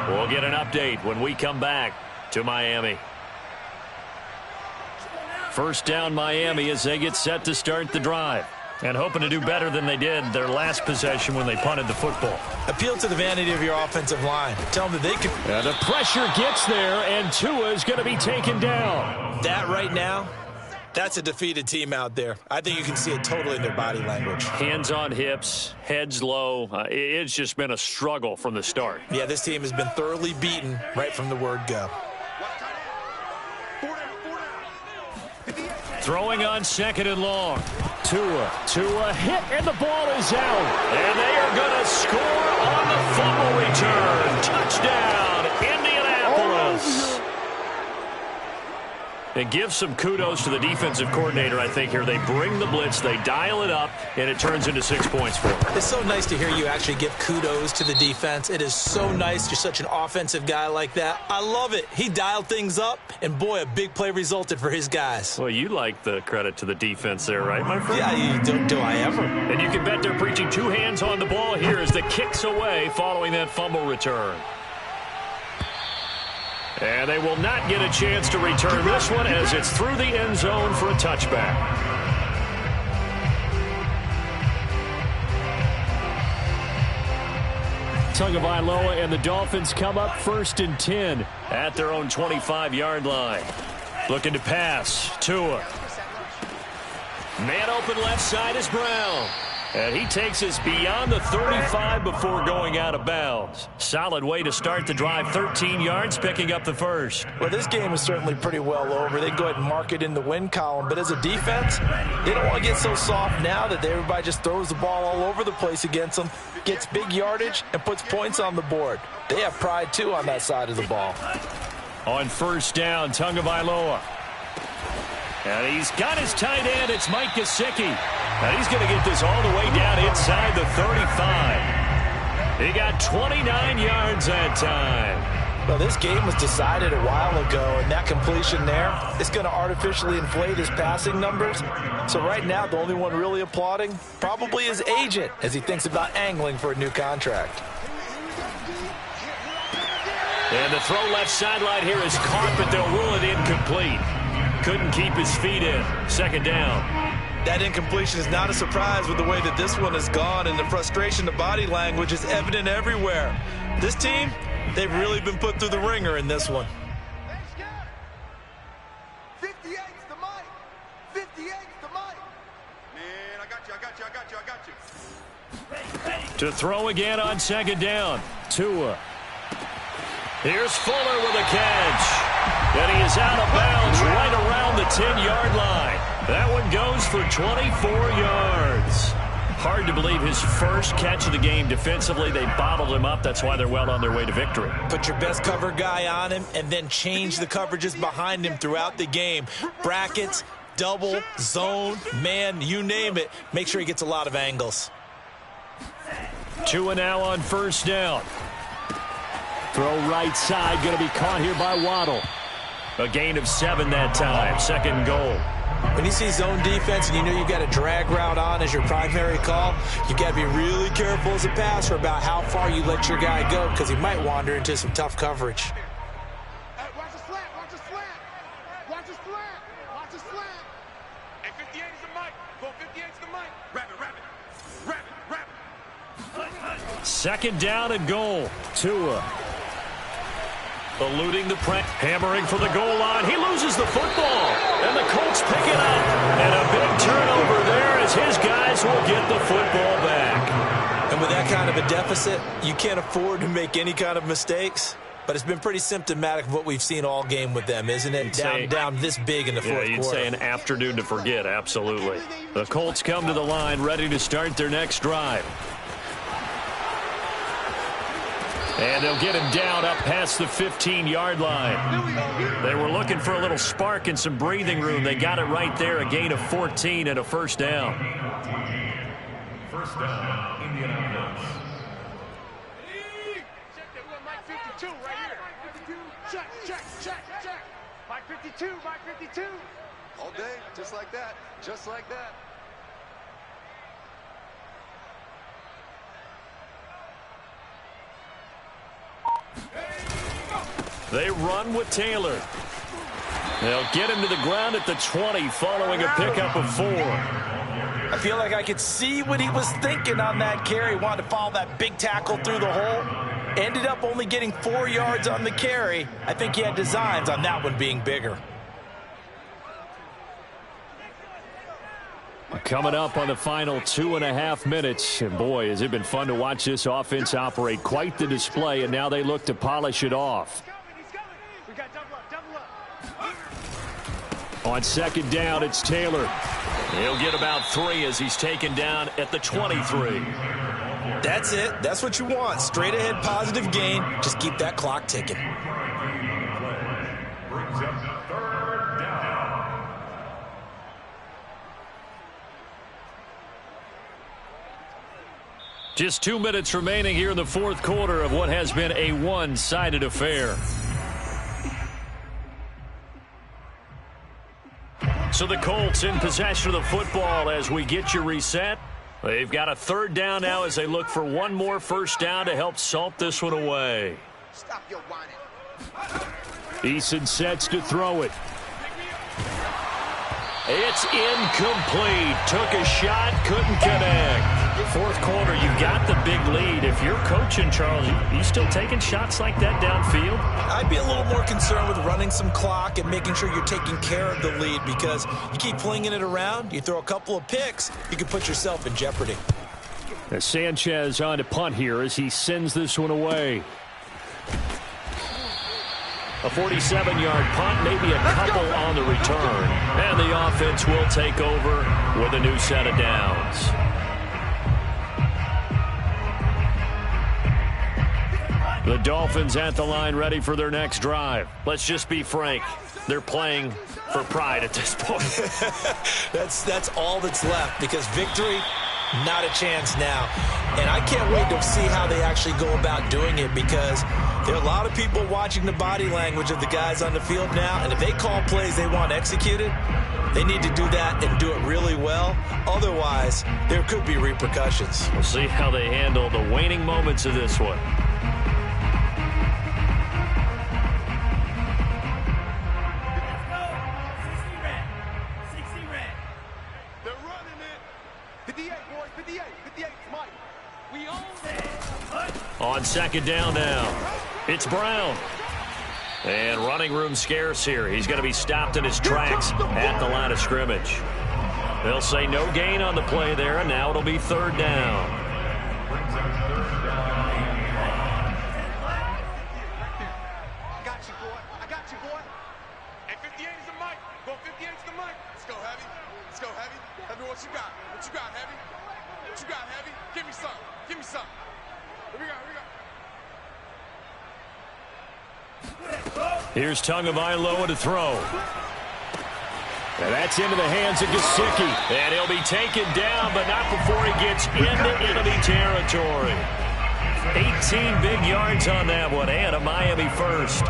We'll get an update when we come back to Miami. First down Miami as they get set to start the drive. And hoping to do better than they did their last possession when they punted the football. Appeal to the vanity of your offensive line. Tell them that they can. And the pressure gets there, and Tua is going to be taken down. That right now, that's a defeated team out there. I think you can see it totally in their body language. Hands on hips, heads low. It's just been a struggle from the start. Yeah, this team has been thoroughly beaten right from the word go. Throwing on second and long. Tua hit, and the ball is out. And they are going to score on the fumble return. Touchdown, Indianapolis. And give some kudos to the defensive coordinator, I think, here. They bring the blitz, they dial it up, and it turns into 6 points for them. It's so nice to hear you actually give kudos to the defense. It is so nice. You're such an offensive guy like that. I love it. He dialed things up, and boy, a big play resulted for his guys. Well, you like the credit to the defense there, right, my friend? Yeah, do I ever? And you can bet they're preaching two hands on the ball here as the kicks away following that fumble return. And they will not get a chance to return this one as it's through the end zone for a touchback. Tagovailoa and the Dolphins come up 1st and 10 at their own 25-yard line. Looking to pass. Tua. Man open left side is Brown. And he takes us beyond the 35 before going out of bounds. Solid way to start the drive. 13 yards, picking up the first. Well, this game is certainly pretty well over. They can go ahead and mark it in the win column. But as a defense, they don't want to get so soft now that everybody just throws the ball all over the place against them, gets big yardage, and puts points on the board. They have pride, too, on that side of the ball. On first down, Tagovailoa. And he's got his tight end. It's Mike Gesicki. And he's going to get this all the way down inside the 35. He got 29 yards that time. Well, this game was decided a while ago, and that completion there is going to artificially inflate his passing numbers. So right now, the only one really applauding probably his agent as he thinks about angling for a new contract. And the throw left sideline here is caught, but they'll rule it incomplete. Couldn't keep his feet in. Second down. That incompletion is not a surprise with the way that this one has gone, and the frustration, the body language is evident everywhere. This team, they've really been put through the ringer in this one. 58's the mic. 58's the mic. Man, I got you. To throw again on second down. Tua. Here's Fuller with a catch. And he is out of bounds right around the 10-yard line. That one goes for 24 yards. Hard to believe his first catch of the game defensively. They bottled him up. That's why they're well on their way to victory. Put your best cover guy on him and then change the coverages behind him throughout the game. Brackets, double, zone, man, you name it. Make sure he gets a lot of angles. Tua now on first down. Throw right side, going to be caught here by Waddle. A gain of 7 that time. Second goal. When you see zone defense and you know you've got a drag route on as your primary call, you've got to be really careful as a passer about how far you let your guy go because he might wander into some tough coverage. Hey, watch the slant, watch the slant. Watch the slant, watch the slant. Hey, 58 is the mic. Go 58 is the mic. Wrap it. Second down and goal. Tua. Eluding the press, hammering for the goal line. He loses the football, and the Colts pick it up. And a big turnover there as his guys will get the football back. And with that kind of a deficit, you can't afford to make any kind of mistakes. But it's been pretty symptomatic of what we've seen all game with them, isn't it? Down this big in the fourth quarter. Yeah, you'd say an afternoon to forget, absolutely. The Colts come to the line ready to start their next drive. And they'll get him down up past the 15-yard line. They were looking for a little spark and some breathing room. They got it right there, a gain of 14 and a first down. First down, Indianapolis. Check that one, Mike 52 right here. Check. Mike 52, Mike 52. All day, just like that, just like that. Hey! They run with Taylor. They'll get him to the ground at the 20 following a pickup of 4. I feel like I could see what he was thinking on that carry. Wanted to follow that big tackle through the hole. Ended up only getting 4 yards on the carry. I think he had designs on that one being bigger. Coming up on the final 2.5 minutes. And boy, has it been fun to watch this offense operate. Quite the display, and now they look to polish it off. We got double up. On second down, it's Taylor. He'll get about 3 as he's taken down at the 23. That's it. That's what you want. Straight ahead positive gain. Just keep that clock ticking. Brings up 3rd down. Just 2 minutes remaining here in the fourth quarter of what has been a one-sided affair. So the Colts in possession of the football as we get you reset. They've got a 3rd down now as they look for one more first down to help salt this one away. Stop your whining. Eason sets to throw it. It's incomplete. Took a shot, couldn't connect. Fourth quarter, you got the big lead. If you're coaching, Charles, you still taking shots like that downfield? I'd be a little more concerned with running some clock and making sure you're taking care of the lead, because you keep flinging it around, you throw a couple of picks, you can put yourself in jeopardy. As Sanchez on to punt here as he sends this one away. A 47-yard punt, maybe a couple on the return. And the offense will take over with a new set of downs. The Dolphins at the line ready for their next drive. Let's just be frank. They're playing for pride at this point. That's all that's left, because victory, not a chance now. And I can't wait to see how they actually go about doing it, because there are a lot of people watching the body language of the guys on the field now, and if they call plays they want executed, they need to do that and do it really well. Otherwise, there could be repercussions. We'll see how they handle the waning moments of this one. On second down now, it's Brown. And running room scarce here. He's going to be stopped in his tracks at the line of scrimmage. They'll say no gain on the play there, and now it'll be 3rd down. I got you, boy. I got you, boy. And 58 is the mic. Go 58 is the mic. Let's go, Heavy. Let's go, Heavy. Heavy, what you got? What you got, Heavy? What you got, Heavy? Give me some. Give me some. Here we go. Here we go. Here's Tagovailoa to throw. And that's into the hands of Gesicki. And he'll be taken down, but not before he gets into enemy territory. 18 big yards on that one, and a Miami first.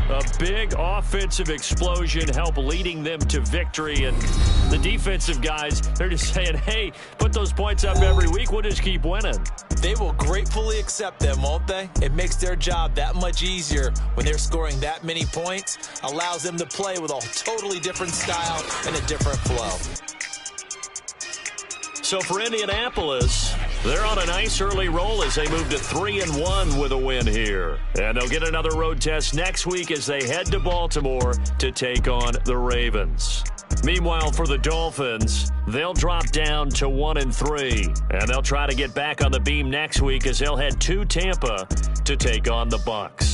A big offensive explosion help leading them to victory. And the defensive guys, they're just saying, hey, put those points up every week. We'll just keep winning. They will gratefully accept them, won't they? It makes their job that much easier when they're scoring that many points. Allows them to play with a totally different style and a different flow. So for Indianapolis, they're on a nice early roll as they move to 3-1 with a win here. And they'll get another road test next week as they head to Baltimore to take on the Ravens. Meanwhile, for the Dolphins, they'll drop down to 1-3. And they'll try to get back on the beam next week as they'll head to Tampa to take on the Bucs.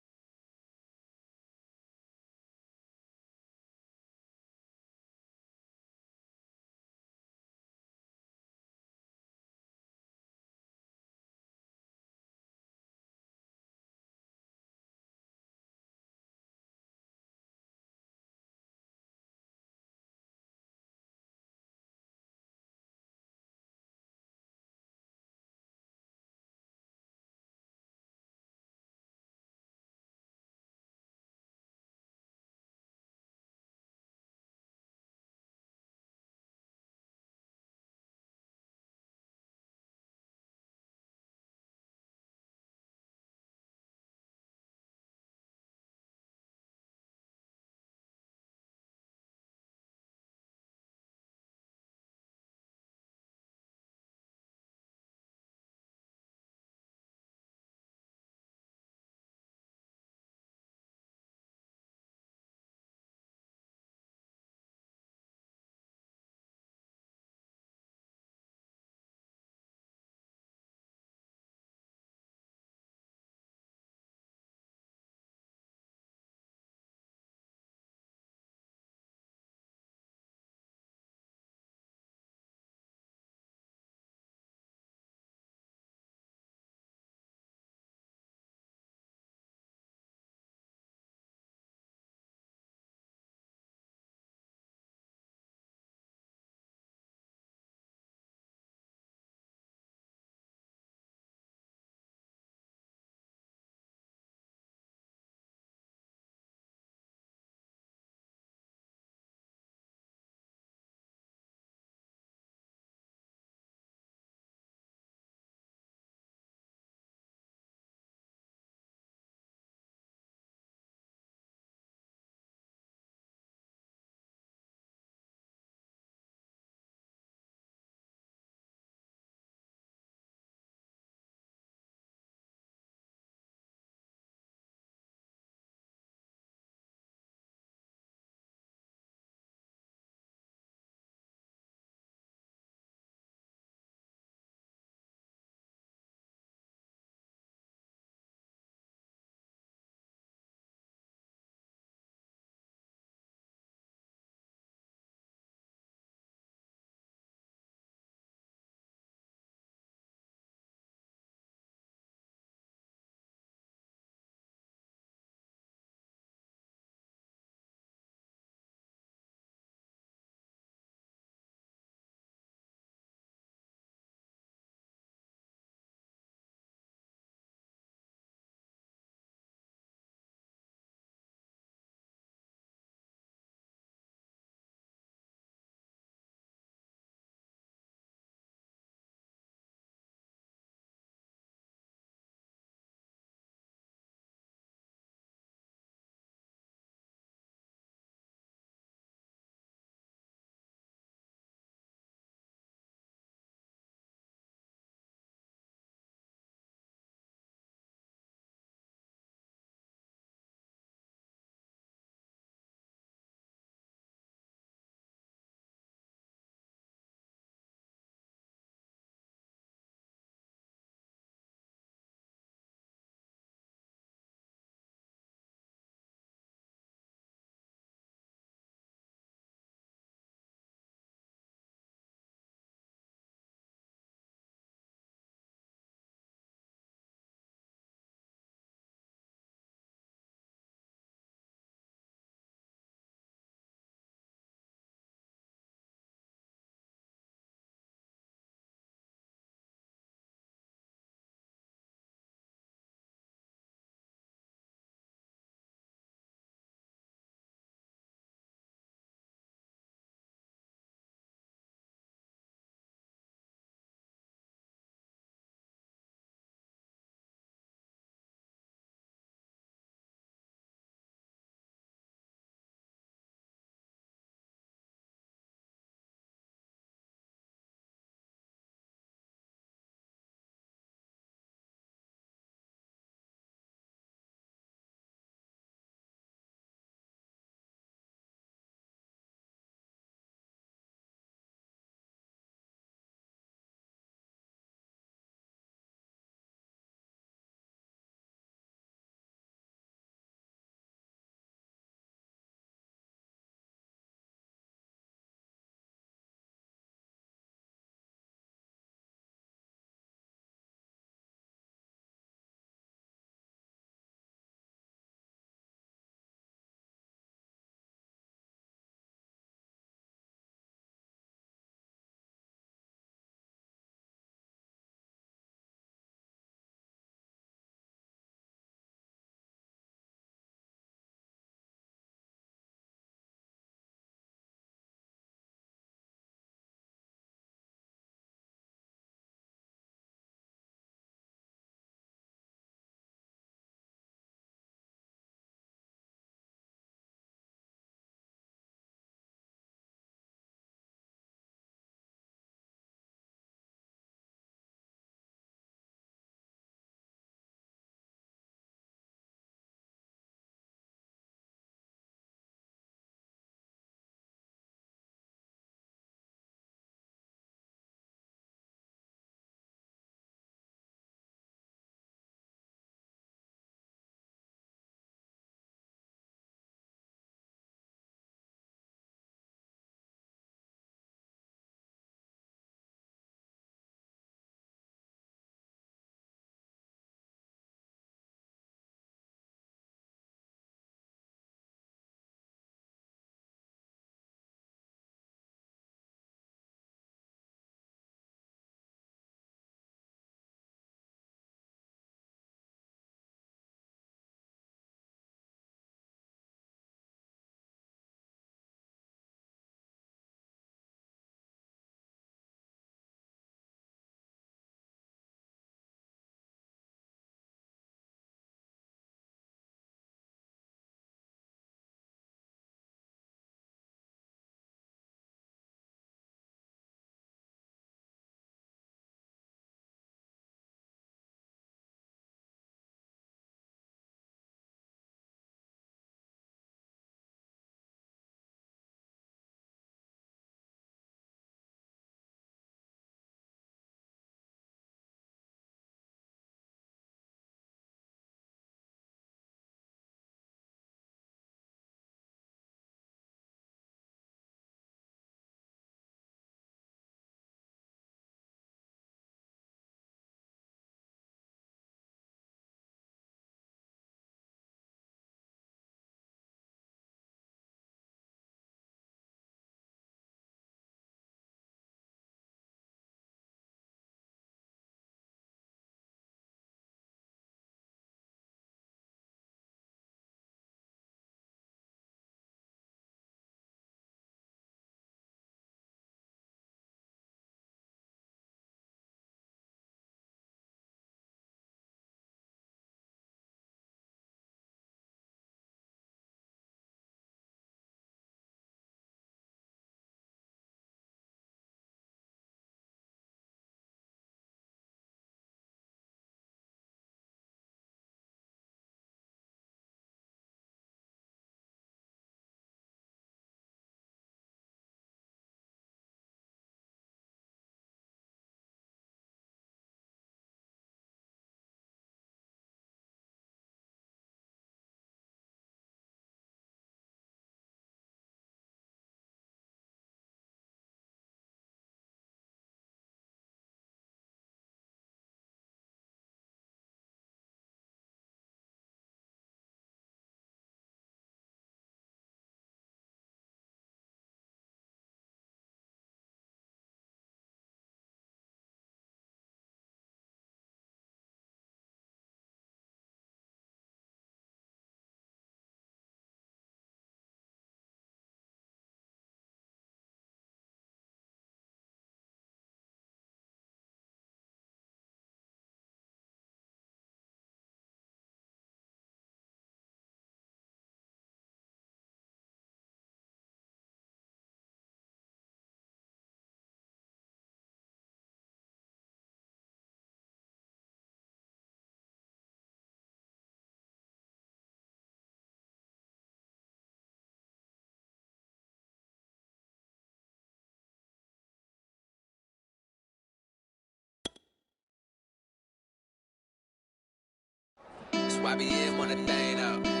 YBN wanna thing up.